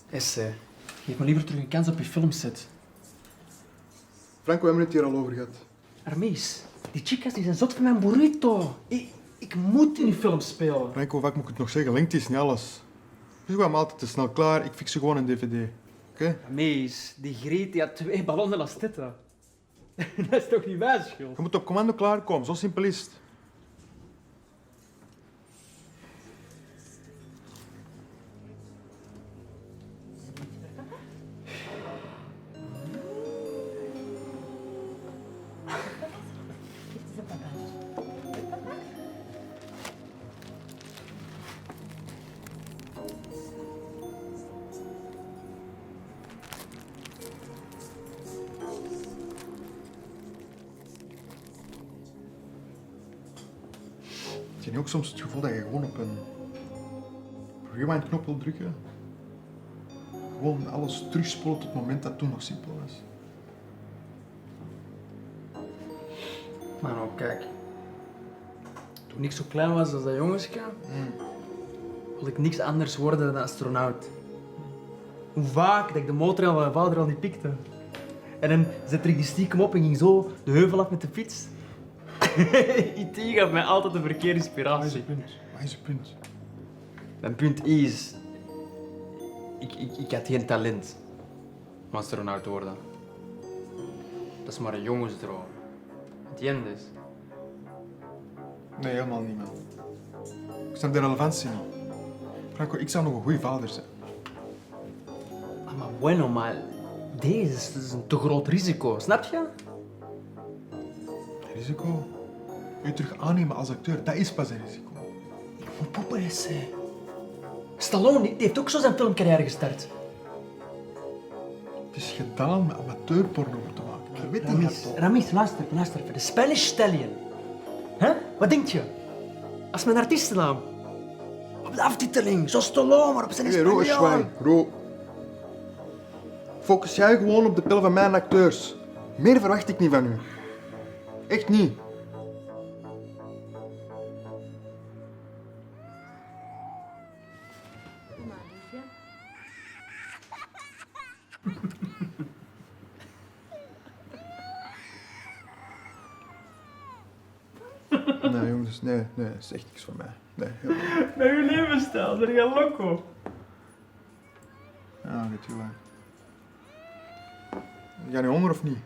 Geef me liever terug een kans op je filmset. Franco, we hebben het hier al over gehad. Armees, die chicas die zijn zot van mijn burrito. Ik moet in die film spelen. Franco, wat moet ik het nog zeggen? Lengte is niet alles. Dus we hebben altijd te snel klaar. Ik fix je gewoon een dvd. Oké? Armees, die Greet die had 2 ballonnen als titten. Dat is toch niet mijn schuld? Je moet op commando klaarkomen, zo simpel is het. Heb je ook soms het gevoel dat je gewoon op een rewind-knop wil drukken? Gewoon alles terugspoelen tot het moment dat het toen nog simpel was. Maar nou, kijk. Toen ik zo klein was als dat jongensje, wilde ik niks anders worden dan astronaut. Hoe vaak dat ik de motorrail van mijn vader al niet pikte. En dan zette ik die stiekem op en ging zo de heuvel af met de fiets. IT gaf mij altijd een verkeerde inspiratie. Wat is het punt? Mijn punt is... Ik had geen talent om astronaut te worden. Dat is maar een jongensdroom. ¿Entiendes? Nee, helemaal niet, man. Ik snap de relevantie niet. Franco, ik zou nog een goede vader zijn. Ah, maar bueno, maar deze is een te groot risico, snap je? Risico? Je terug aannemen als acteur, dat is pas een risico. Ik moet poepen, hè. Stallone die heeft ook zo zijn filmcarrière gestart. Het is gedaan met amateurporno te maken. Je weet niet dat. Ramis, luister. De Spanish Stallion. Huh? Wat denk je? Als mijn artiestennaam. Op de aftiteling, zo Stallone, maar op zijn Espanol. Ro. Focus jij gewoon op de pillen van mijn acteurs. Meer verwacht ik niet van u. Echt niet. Nee, jongens, nee, dat is echt niks voor mij. Nee, helemaal niet. Met uw levensstijl, ben je loco? Ja, weet je wel. Ga je honger of niet?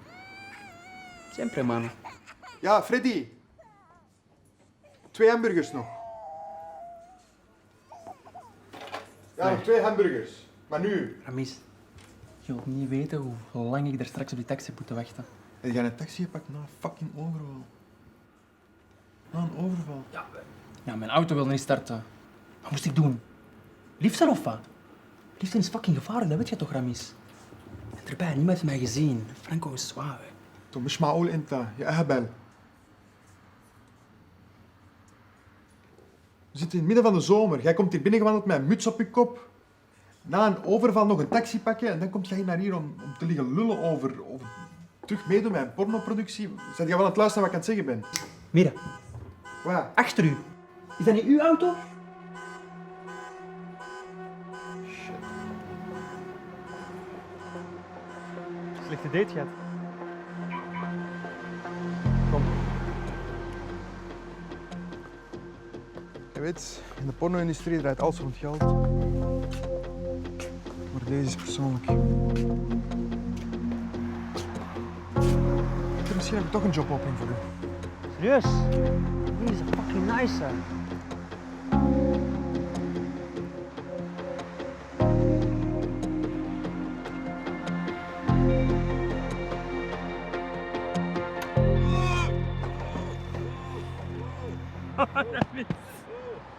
Sempre, mano. Ja, Freddy. 2 hamburgers nog. Ja, nog 2 hamburgers. Maar nu. Ramis, je wilt niet weten hoe lang ik daar straks op die taxi heb moeten wachten. Heb je een taxi gepakt na een fucking overval? Na een overval? Ja, mijn auto wilde niet starten. Wat moest ik doen? Liefde of wat? Liefde is fucking gevaarlijk, dat weet je toch, Ramis? En erbij, niemand heeft mij gezien. Franco is zwaar. Toen moest je maar al in je eigen bel. We zitten in het midden van de zomer. Jij komt hier binnengewandeld met een muts op je kop. Na een overval nog een taxi pakken en dan komt jij naar hier om te liggen lullen over terug meedoen met een pornoproductie. Zijn jij wel aan het luisteren wat ik aan het zeggen ben? Mira, Wat? achter u. Is dat niet uw auto? Slechte date gehad. Kom. Je weet, in de porno-industrie draait alles rond geld. Maar deze is persoonlijk. Misschien heb ik toch een jobopening voor u. Serieus? Die is fucking nice, hè.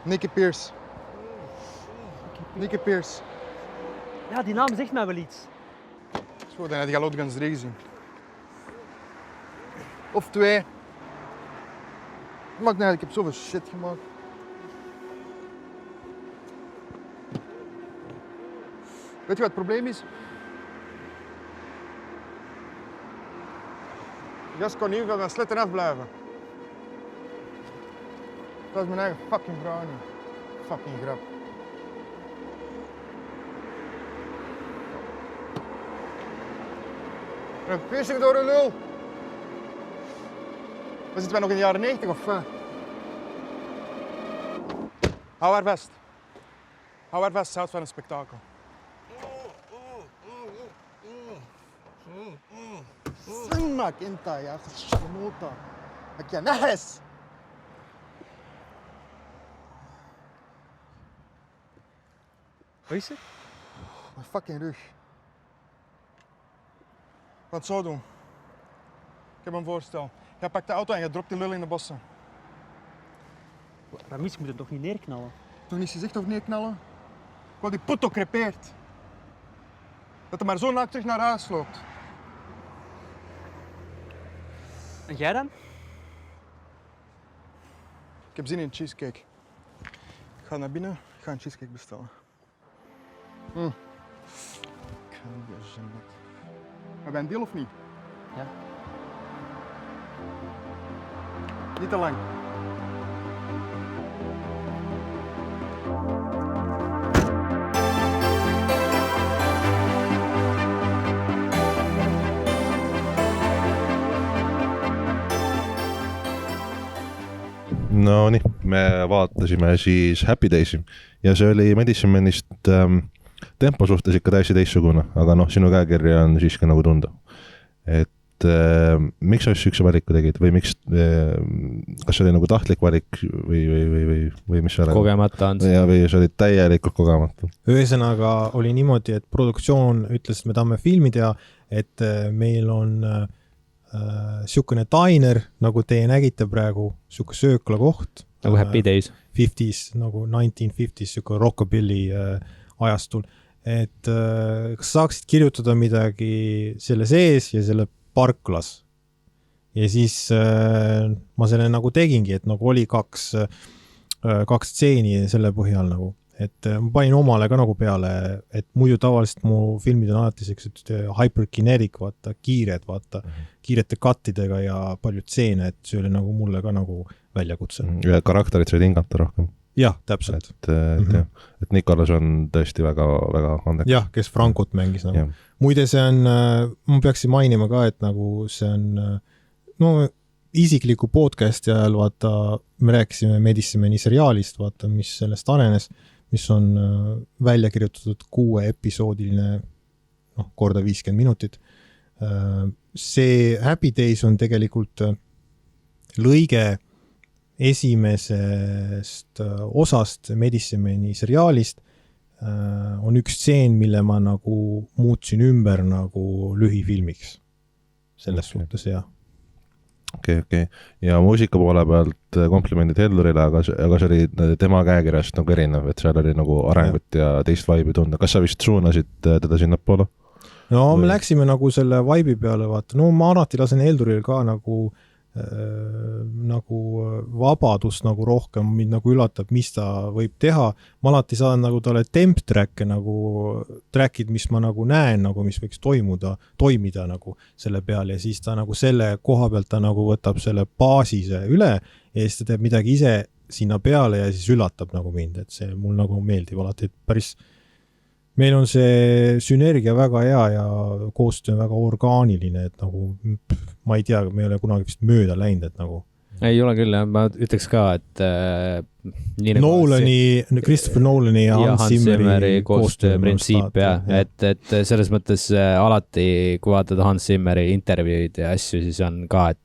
Nicky Pierce. Nicky Pierce. Ja, die naam zegt mij wel iets. Zo, dan heb je al Outguns 3 gezien. Of 2. Maakt niet uit, ik heb zoveel shit gemaakt. Weet je wat het probleem is? De gast kon hier van sletten afblijven. Dat is mijn eigen fucking vrouw niet. Fucking grap. Een piercing door een lul. We zitten wij nog in de jaren 90 of wat? Hou haar vast. Hou haar vast, ze houdt van een spektakel. Slimmak inta ya, sharmota. Ik ja nahs. Wat is het? Mijn fucking rug. Wat zo doen? Ik heb een voorstel. Jij pakt de auto en je dropt die lul in de bossen. Ramis, ik moet het toch niet neerknallen? Toch niet gezegd of neerknallen? Ik wou die puto crepeert. Dat hij maar zo naakt terug naar huis loopt. En jij dan? Ik heb zin in een cheesecake. Ik ga naar binnen, ik ga een cheesecake bestellen. Ik ga niet meer zijn bed. Hebben wij een deal of niet? Ja. Niet te lang. No nii, me vaatasime siis Happy Days'i ja see oli Madison Manist tempo suhtes ikka täiesti teistsugune, aga noh, sinu käekirja on siiski nagu tunda. Et miks sa just sükse valiku tegid või miks, kas see oli nagu tahtlik valik või mis see oli? Kogemata on see. Ja, või see oli täielikult kogemata. Ühesõnaga oli niimoodi, et produktsioon ütles, et me tahame filmi teha, et meil on siukene diner, nagu teie nägite praegu, siuke söökla koht. Nagu Happy Days. 50s, nagu 1950s, siuke rockabilly ajastul. Et kas saaksid kirjutada midagi selle sees ja selle parklas. Ja siis ma selle nagu tegingi, et nagu oli kaks stseeni selle põhjal nagu. Et ma panin omale ka nagu peale, et muidu tavaliselt mu filmid on alati sellised hyperkinetic, vaata, kiirete kattidega ja palju stseene, et see oli nagu mulle ka nagu väljakutse. Ja karakterid said hingata rohkem. Jah, täpselt. Et Nikolas on tõesti väga, väga andekas. Jah, kes Frankot mängis nagu. Muide, see on, ma peaksin mainima ka, et nagu see on, no isikliku podcasti ajal, vaata, me rääkisime Medicine seriaalist, vaata, mis sellest arenes, mis on välja kirjutatud 6 episoodiline, noh, korda 50 minutit. See Happy Days on tegelikult lõige esimesest osast Medicine seriaalist. On üks stseen, mille ma nagu muutsin ümber nagu lühifilmiks. Selles suhtes, jah. Okei. Ja muusika poole pealt komplimendid Heldurile, aga see oli tema käekirjast nagu erinev, et seal oli nagu arengut ja teist vibe'i tunda. Kas sa vist suunasid teda sinna poole? No me läksime nagu selle vibe'i peale, vaata. No ma alati lasen Helduril ka nagu vabadust nagu rohkem, mind nagu üllatab, mis ta võib teha. Ma alati saan nagu talle temp-track'e nagu track'id, mis ma nagu näen, nagu mis võiks toimida nagu selle peal ja siis ta nagu selle koha pealt ta nagu võtab selle baasise üle ja siis ta teeb midagi ise sinna peale ja siis üllatab nagu mind, et see mul nagu meeldib alati, et päris meil on see sünergia väga hea ja koostöö on väga orgaaniline, et nagu ma ei tea, me ei ole kunagi vist mööda läinud, et nagu ei ole küll, ma ütleks ka, et Christopher Nolani ja Hans Zimmeri koostöö printsiip ja et selles mõttes alati, kui vaatad Hans Zimmeri intervjuud ja asju, siis on ka, et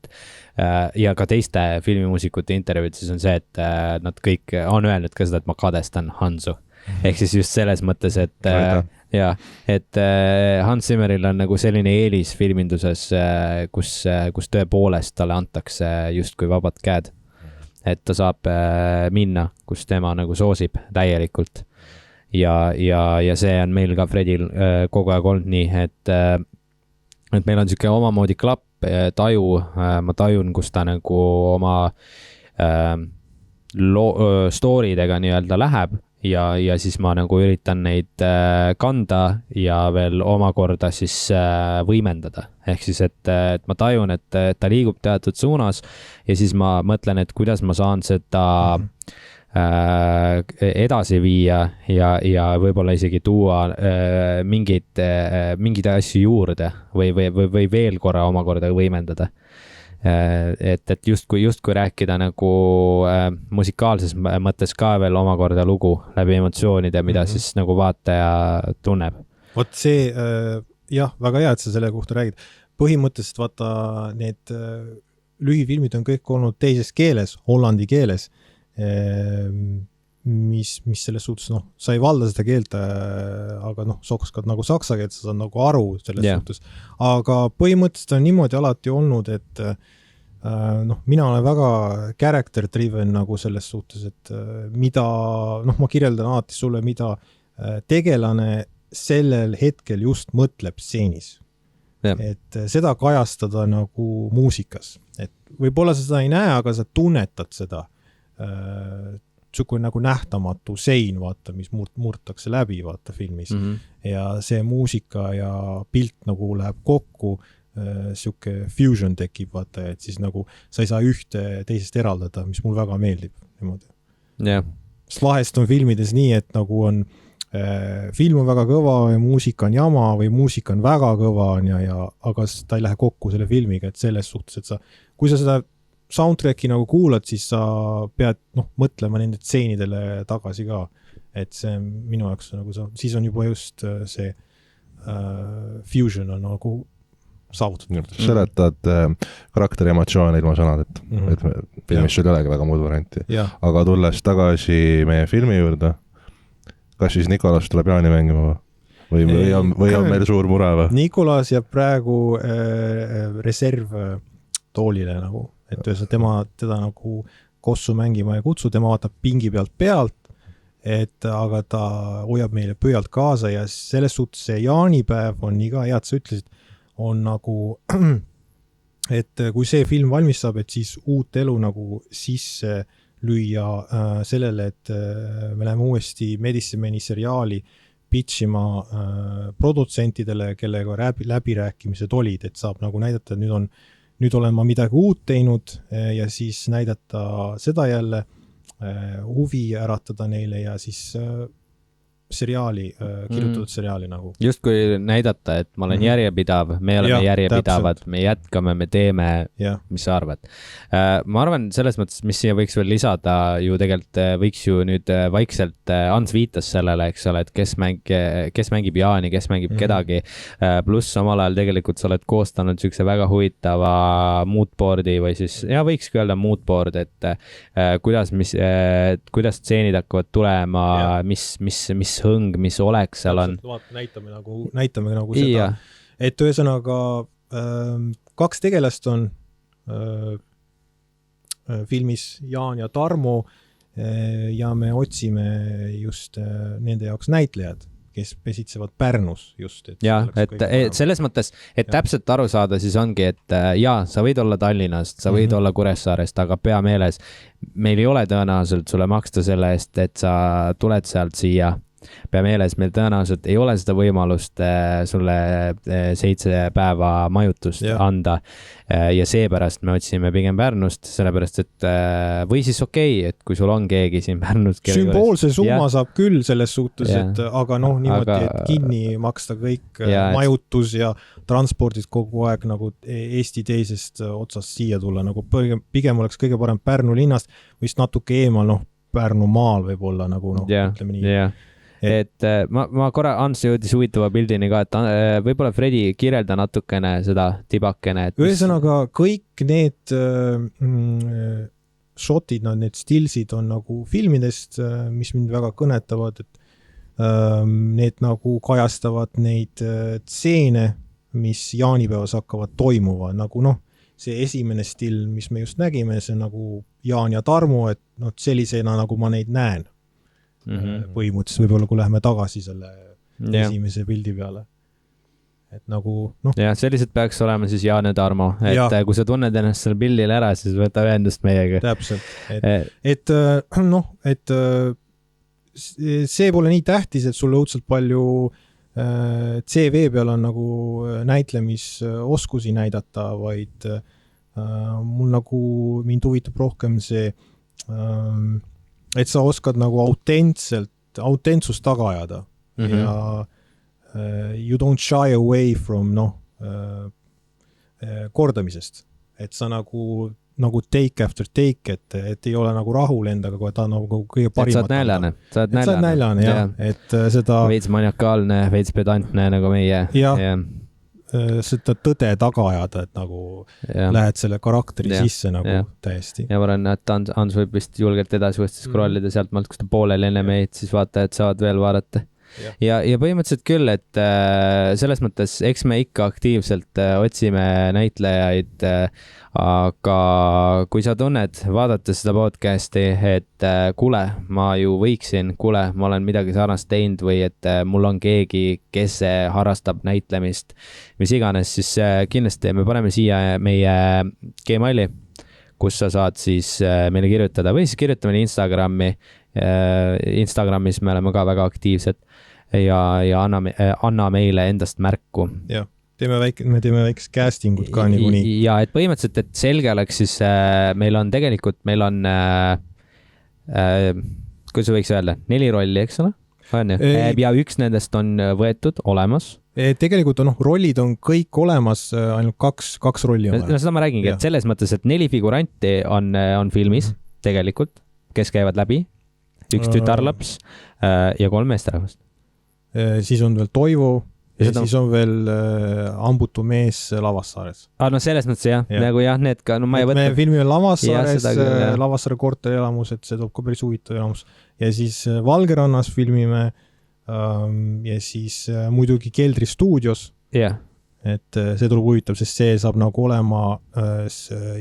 ja ka teiste filmimuusikute intervjuud, siis on see, et nad kõik on öelnud ka seda, et ma kadestan Hansu. Ehk siis just selles mõttes, et et Hans Zimmeril on nagu selline eelis filminduses, kus tõepoolest talle antakse justkui vabad käed. Et ta saab minna, kus tema nagu soosib täielikult. Ja see on meil ka Fredil kogu aeg olnud nii, et meil on siuke omamoodi klapp, taju, ma tajun, kus ta nagu oma story'dega nii-öelda läheb. Ja siis ma nagu üritan neid kanda ja veel omakorda siis võimendada. Ehk siis, et ma tajun, et ta liigub teatud suunas ja siis ma mõtlen, et kuidas ma saan seda edasi viia ja võib-olla isegi tuua mingeid asju juurde või veel korra omakorda võimendada. Et justkui rääkida nagu musikaalses mõttes ka veel omakorda lugu läbi emotsioonide, mida siis nagu vaataja tunneb. Vot see, jah, väga hea, et sa selle kohta räägid. Põhimõtteliselt vaata, need lühifilmid on kõik olnud teises keeles, hollandi keeles, mis selles suhtes, sa ei valda seda keelt, aga sa oskad nagu saksa keelt, sa saad nagu aru selles suhtes. Aga põhimõtteliselt on niimoodi alati olnud, et mina olen väga character driven nagu selles suhtes, et mida, ma kirjeldan alati sulle, mida tegelane sellel hetkel just mõtleb stseenis. Et seda kajastada nagu muusikas. Et võib-olla sa seda ei näe, aga sa tunnetad seda nagu nähtamatu sein, vaata, mis murtakse läbi, vaata, filmis. Ja see muusika ja pilt nagu läheb kokku, siuke fusion tekib, vaata, et siis nagu sa ei saa ühte teisest eraldada, mis mul väga meeldib. Sest vahest on filmides nii, et nagu on film on väga kõva ja muusika on jama või muusika on väga kõva, aga ta ei lähe kokku selle filmiga, et selles suhtes, et kui sa seda soundtracki nagu kuulad, siis sa pead mõtlema nende tseenidele tagasi ka, et see minu jaoks nagu siis on juba just see fusion on nagu saavutatud. Seletad karakteri emotsioone ilma sõnad, et filmis sul ei olegi väga muud varianti. Aga tulles tagasi meie filmi juurde, kas siis Nikolas tuleb Jaani mängima või on meil suur mure või? Nikolas jääb praegu reservtoolile nagu, et teda nagu kossu mängima ei kutsu, tema vaatab pingi pealt, aga ta hoiab meile pöialt kaasa ja selles suhtes see jaanipäev on nii ka hea, et sa ütlesid, on nagu, et kui see film valmis saab, et siis uut elu nagu sisse lüüa sellele, et me läheme uuesti Medicine seriaali pitchima produtsentidele, kellega läbirääkimised olid, et saab nagu näidata, et nüüd olen ma midagi uut teinud ja siis näidata seda jälle, huvi äratada neile ja siis seriaali, kirjutatud seriaali nagu. Just kui näidata, et ma olen järjepidav, me oleme järjepidavad, me jätkame, me teeme, mis sa arvad. Ma arvan selles mõttes, mis siia võiks veel lisada, ju tegelikult võiks ju nüüd vaikselt, Ants viitas sellele, eks ole, et kes mängib Jaani, kes mängib kedagi, pluss samal ajal tegelikult sa oled koostanud sükse väga huvitava moodboardi või siis, võikski öelda moodboard, et kuidas stseenid hakkavad tulema, mis hõng, mis oleks seal on. Näitame nagu seda, et ühesõnaga 2 tegelast on filmis Jaan ja Tarmo ja me otsime just nende jaoks näitlejad, kes pesitsevad Pärnus just. Et selles mõttes, et täpselt aru saada, siis ongi, et sa võid olla Tallinnast, sa võid olla Kuressaarest, aga pea meeles, meil ei ole tõenäoliselt sulle maksta selle eest, et sa tuled sealt siia pea meeles, meil tõenäoliselt ei ole seda võimalust sulle 7 päeva majutust anda ja seepärast me otsime pigem Pärnust, sellepärast et või siis et kui sul on keegi siin Pärnus sümboolse summa saab küll selles suhtes, et aga niimoodi, et kinni maksta kõik majutus ja transpordid kogu aeg nagu Eesti teisest otsast siia tulla, nagu pigem oleks kõige parem Pärnu linnast või siis natuke eemal, Pärnu maal võib-olla nagu ütleme nii. Et ma korra, Ants jõudis huvitava pildini ka, et võib-olla Fredi kirjelda natukene seda tibakene. Ühesõnaga kõik need shotid, need stillsid on nagu filmidest, mis mind väga kõnetavad, et need nagu kajastavad neid tseene, mis jaanipäevas hakkavad toimuva, nagu see esimene still, mis me just nägime, see nagu Jaan ja Tarmo, et sellisena nagu ma neid näen. Põhimõtteliselt võib-olla, kui läheme tagasi selle esimese pildi peale. Et nagu, jah, sellised peaks olema siis Jaan ja Tarmo, et kui sa tunned ennast selle pildil ära, siis võta ühendust meiega. Täpselt. Et see pole nii tähtis, et sul õudselt palju CV peal on nagu näitlemisoskusi näidata, vaid mul nagu mind huvitab rohkem see et sa oskad nagu autentsust taga ajada ja you don't shy away from kordamisest, et sa nagu take after take, et ei ole nagu rahul endaga, kui ta nagu kõige parimat. Sa oled näljane, jah. Et seda veits maniakaalne, veits pedantne nagu meie. Seda tõde taga ajada, et nagu lähed selle karakteri sisse nagu täiesti. Ja ma arvan, et Ans võib vist julgelt edasi võtta scrollida sealt maalt, kus ta pooleli enne meid, siis vaatajad saavad veel vaadata. Ja põhimõtteliselt küll, et selles mõttes, eks me ikka aktiivselt otsime näitlejaid, aga kui sa tunned, vaadates seda podcasti, et kuule, ma ju võiksin, ma olen midagi sarnast teinud või et mul on keegi, kes harrastab näitlemist, mis iganes, siis kindlasti me paneme siia meie Gmaili, kus sa saad siis meile kirjutada või siis kirjutame Instagramis me oleme ka väga aktiivsed ja anna meile endast märku. Jah, me teeme väikest castingut ka niikuinii. Ja et põhimõtteliselt, et selge oleks, siis meil on kuidas võiks öelda, 4 rolli, eks ole? Ja üks nendest on võetud olemas. Tegelikult rollid on kõik olemas, ainult kaks rolli on. Seda ma räägingi, et selles mõttes, et 4 figuranti on filmis tegelikult, kes käivad läbi, 1 tütarlaps ja 3 meesterahvast. Siis on veel Toivo ja siis on veel Ambutu mees Lavassaares. Selles mõttes jah, nagu jah, need ka, ma ei võtta. Me filmime Lavassaares, Lavassaare korterelamus, et see toob ka päris huvitav elamus. Ja siis Valgerannas filmime ja siis muidugi Keldri stuudios. Et see tuleb huvitav, sest see saab nagu olema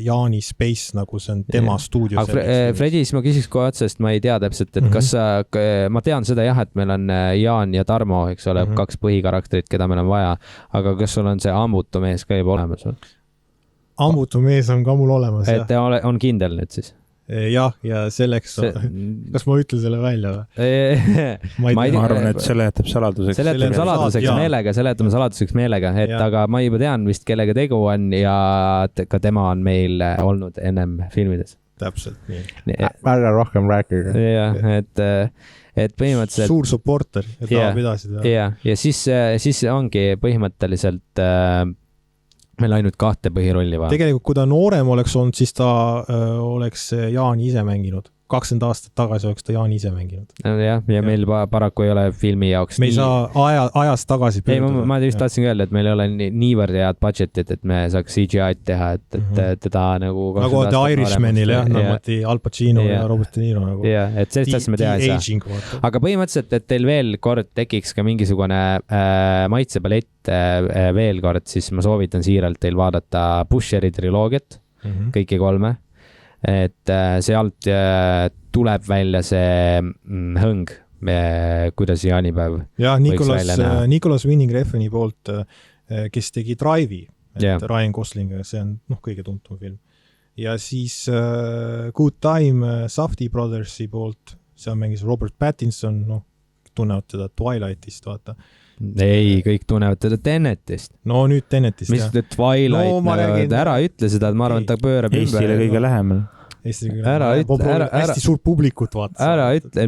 Jaani Space, nagu see on tema stuudios. Aga Fredi, siis ma küsiks kohe otsa, sest ma ei tea täpselt, et kas ma tean seda jah, et meil on Jaan ja Tarmo, eks ole, 2 põhikarakterit, keda meil on vaja, aga kas sul on see Ambutu mees ka juba olemas? Ambutu mees on ka mul olemas, jah. Et on kindel nüüd siis? Jah, ja selleks, kas ma ütlen selle välja või? Ma arvan, et selle jätab saladuseks. Seletame saladuseks meelega, et aga ma juba tean vist, kellega tegu on ja ka tema on meil olnud ennem filmides. Täpselt nii. Väga rohkem rääkige. Jah, et põhimõtteliselt... Suur supporter, et tahab edasi teha. Ja siis ongi põhimõtteliselt... meil ainult 2 põhirolli vaja. Tegelikult, kui ta noorem oleks olnud, siis ta oleks Jaani ise mänginud. 20 aastat tagasi oleks ta Jaani ise mänginud. Ja meil paraku ei ole filmi jaoks me ei saa ajast tagasi pöörduda. Ma just tahtsin öelda, et meil ei ole niivõrd head budgetit, et me saaks CGI-d teha, et teda nagu... Nagu The Irishmanil, jah, nagu Al Pacino ja Robert De Niro. Et sellest tahtsime teha ei saa. Aga põhimõtteliselt, et teil veel kord tekiks ka mingisugune maitsepalett veel kord, siis ma soovitan siiralt teil vaadata Busheri triloogiat, kõiki 3. Et sealt tuleb välja see hõng, kuidas jaanipäev võiks välja näha. Nicolas Winding Refni poolt, kes tegi Drive'i, Ryan Goslingiga, see on kõige tuntum film. Ja siis Good Time Safdie Brothersi poolt, see on mängis Robert Pattinson, tunnevad teda Twilightist, vaata. Ei, kõik tunnevad teda Tenetist. No nüüd Tenetist, mis jah. Twilight, ära ütle seda, et ma arvan, et ta pöörab Eestile kõige lähemal. Hästi suur publikut, vaata. Ära ütle,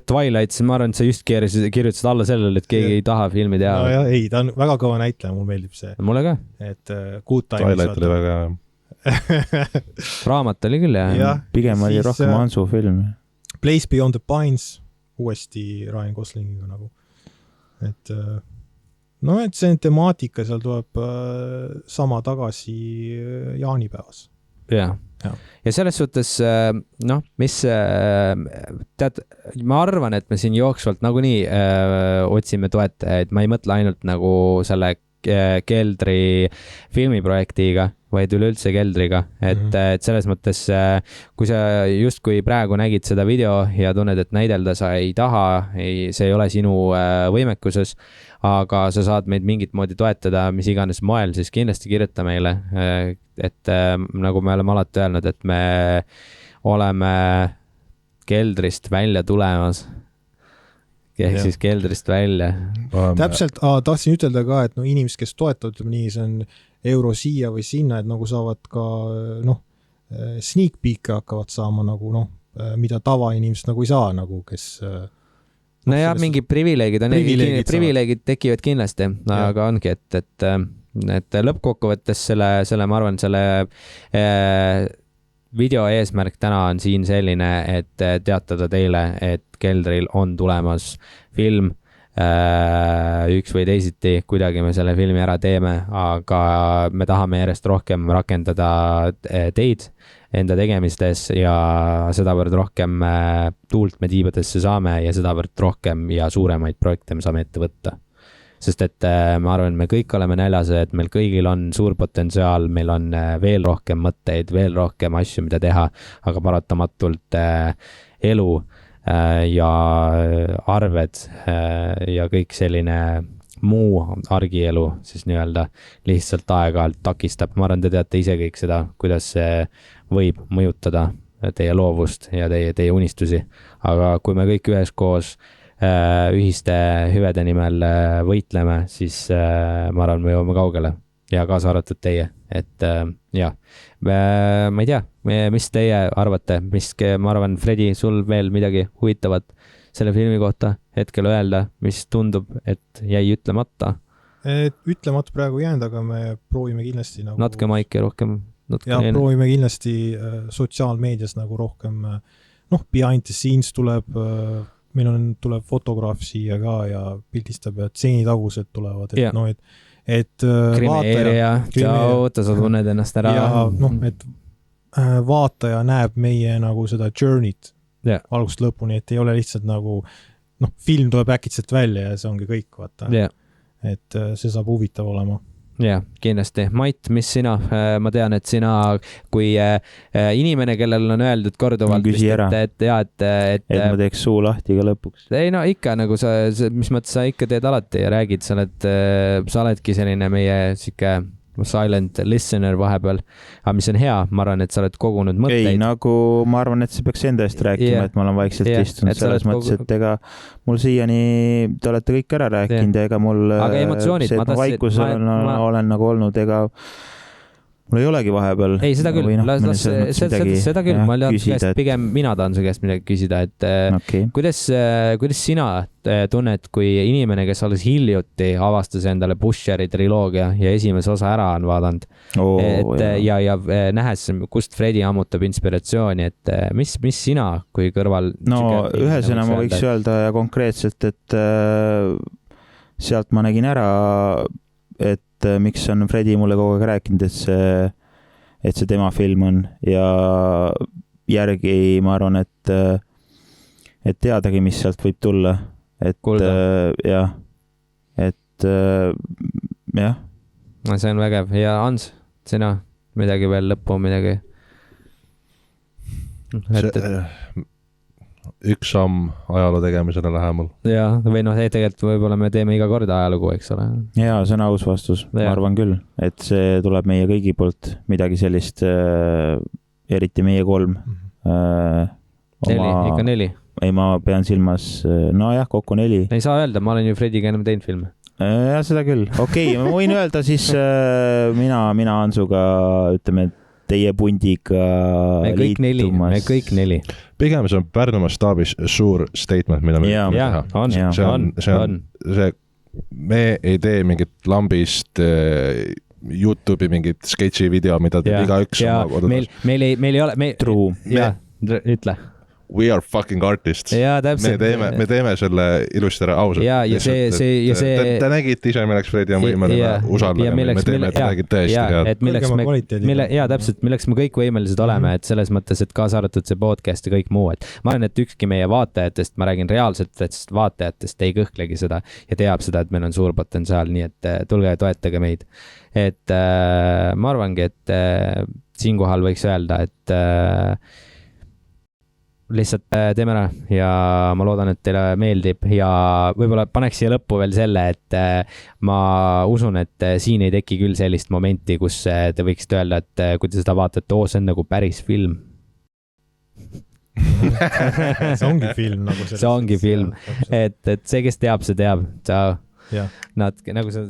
Twilight, ma arvan, et sa just kirjutasid alla sellele, et keegi ei taha filmi teha. No, ei, ta on väga kõva näitleja, mulle meeldib see. Mulle ka. Et Good Times. Twilight oli väga raamat oli küll, jah. Pigem oli rohkem Hansu film. Place Beyond the Pines, uuesti Ryan Goslingiga nagu. Et et see temaatika seal tuleb sama tagasi jaanipäevas. Ja selles suhtes, mis tead, ma arvan, et me siin jooksvalt nagunii otsime toetajaid, ma ei mõtle ainult nagu selle Keldri filmiprojektiga, vaid üleüldse Keldriga, et selles mõttes, kui sa justkui praegu nägid seda video ja tunned, et näidelda sa ei taha, see ei ole sinu võimekuses, aga sa saad meid mingit moodi toetada, mis iganes moel, siis kindlasti kirjuta meile, et nagu me oleme alati öelnud, et me oleme Keldrist välja tulemas. Ehk siis Keldrist välja. Täpselt, tahtsin ütelda ka, et inimesed, kes toetavad, ütleme nii, see on euro siia või sinna, et nagu saavad ka sneak peek'e hakkavad saama nagu mida tavainimesed nagu ei saa, nagu kes mingi privileegid on, privileegid tekivad kindlasti, aga ongi, et lõppkokkuvõttes selle, ma arvan, selle video eesmärk täna on siin selline, et teatada teile, et Keldril on tulemas film, üks või teisiti, kuidagi me selle filmi ära teeme, aga me tahame järjest rohkem rakendada teid enda tegemistes ja sedavõrd rohkem tuult me tiibadesse saame ja sedavõrd rohkem ja suuremaid projekte me saame ette võtta. Sest et ma arvan, me kõik oleme näljased, meil kõigil on suur potentsiaal, meil on veel rohkem mõtteid, veel rohkem asju, mida teha, aga paratamatult elu ja arved ja kõik selline muu argielu siis nii-öelda lihtsalt aeg-ajalt takistab. Ma arvan, te teate ise kõik seda, kuidas see võib mõjutada teie loovust ja teie unistusi, aga kui me kõik üheskoos ühiste hüvede nimel võitleme, siis ma arvan, me jõuame kaugele ja kaasa arvatud teie, et ma ei tea, mis teie arvate, ma arvan, Fredi, sul veel midagi huvitavat selle filmi kohta hetkel öelda, mis tundub, et jäi ütlemata? Ütlemata praegu jäänud, aga me proovime kindlasti nagu... Natuke maike rohkem. Proovime kindlasti sotsiaalmeedias nagu rohkem, behind the scenes tuleb... meil tuleb fotograaf siia ka ja pildistab ja tseenitagused tulevad, et krimeerija, ta sa tunned ennast ära. Ja et vaataja näeb meie nagu seda journey't algusest lõpuni, et ei ole lihtsalt nagu, film tuleb äkitselt välja ja see ongi kõik, vaata. Et see saab huvitav olema. Ja, kindlasti. Mait, mis sina? Ma tean, et sina, kui inimene, kellel on öeldud korduvalt, et ma teeks suu lahti ka lõpuks. Ei, ikka, nagu mis mõttes sa ikka teed alati ja räägid, sa oledki selline meie siuke silent listener vahepeal, aga mis on hea, ma arvan, et sa oled kogunud mõtteid. Ei, nagu ma arvan, et see peaks enda eest rääkima, et ma olen vaikselt istunud selles mõttes, et ega mul siiani te olete kõik ära rääkinud ja ega mul emotsioonid, see, et ma vaikusel olen nagu olnud, ega mul ei olegi vahepeal. Ei, seda küll, seda küll, ma pigem mina tahan su käest midagi küsida, et kuidas sina tunned, kui inimene, kes alles hiljuti avastas endale Busheri triloogia ja esimese osa ära on vaadanud, ja nähes, kust Fredi ammutab inspiratsiooni, et mis sina, kui kõrval... ühesena ma võiks öelda ja konkreetselt, et sealt ma nägin ära, et miks on Fredi mulle kogu aeg rääkinud, et see tema film on ja järgi ma arvan, et teadagi, mis sealt võib tulla. Jah. See on vägev. Ja Hans, sina midagi veel lõppu, midagi? Üks samm ajaloo tegemisele lähemal. Ja, või tegelikult võib-olla me teeme iga kord ajalugu, eks ole. Ja, see on aus vastus. Ma arvan küll, et see tuleb meie kõigi poolt midagi sellist, eriti meie 3. Ikka 4. ei, ma pean silmas, nojah, kokku 4. ei saa öelda, ma olen ju Frediga enam teinud filme. Ja seda küll. Okei, ma võin öelda siis mina Ansuga, ütleme, teie pundiga me kõik 4. Pigem see on Pärnumaa staabis suur statement, mida me on. Me ei tee mingit lambist YouTube'i mingit sketši video, mida teeb igaüks oma kodus. Meil ei ole... True. Ütle. We are fucking artists. Ja, täpselt. Me teeme selle ilusti ära ausalt. Ja see... Te nägite ise, milleks Fredi on võimeline usaldada. Me teeme, et räägid tõesti head. Ja, täpselt, milleks me kõik võimelised oleme, et selles mõttes, et kaasa arvatud see podcast ja kõik muu. Et ma arvan, et ükski meie vaatajatest, ma räägin reaalsetest vaatajatest, ei kõhklegi seda ja teab seda, et meil on suur potentsiaal, nii et tulge ja toetage meid. Et ma arvangi, et siinkohal võiks öelda, et lihtsalt teeme ära ja ma loodan, et teile meeldib ja võib-olla paneks siia lõppu veel selle, et ma usun, et siin ei teki küll sellist momenti, kus te võiksite öelda, et kui te seda vaatate, see on nagu päris film. See ongi film nagu see ongi film, et see, kes teab, see teab. Natuke nagu see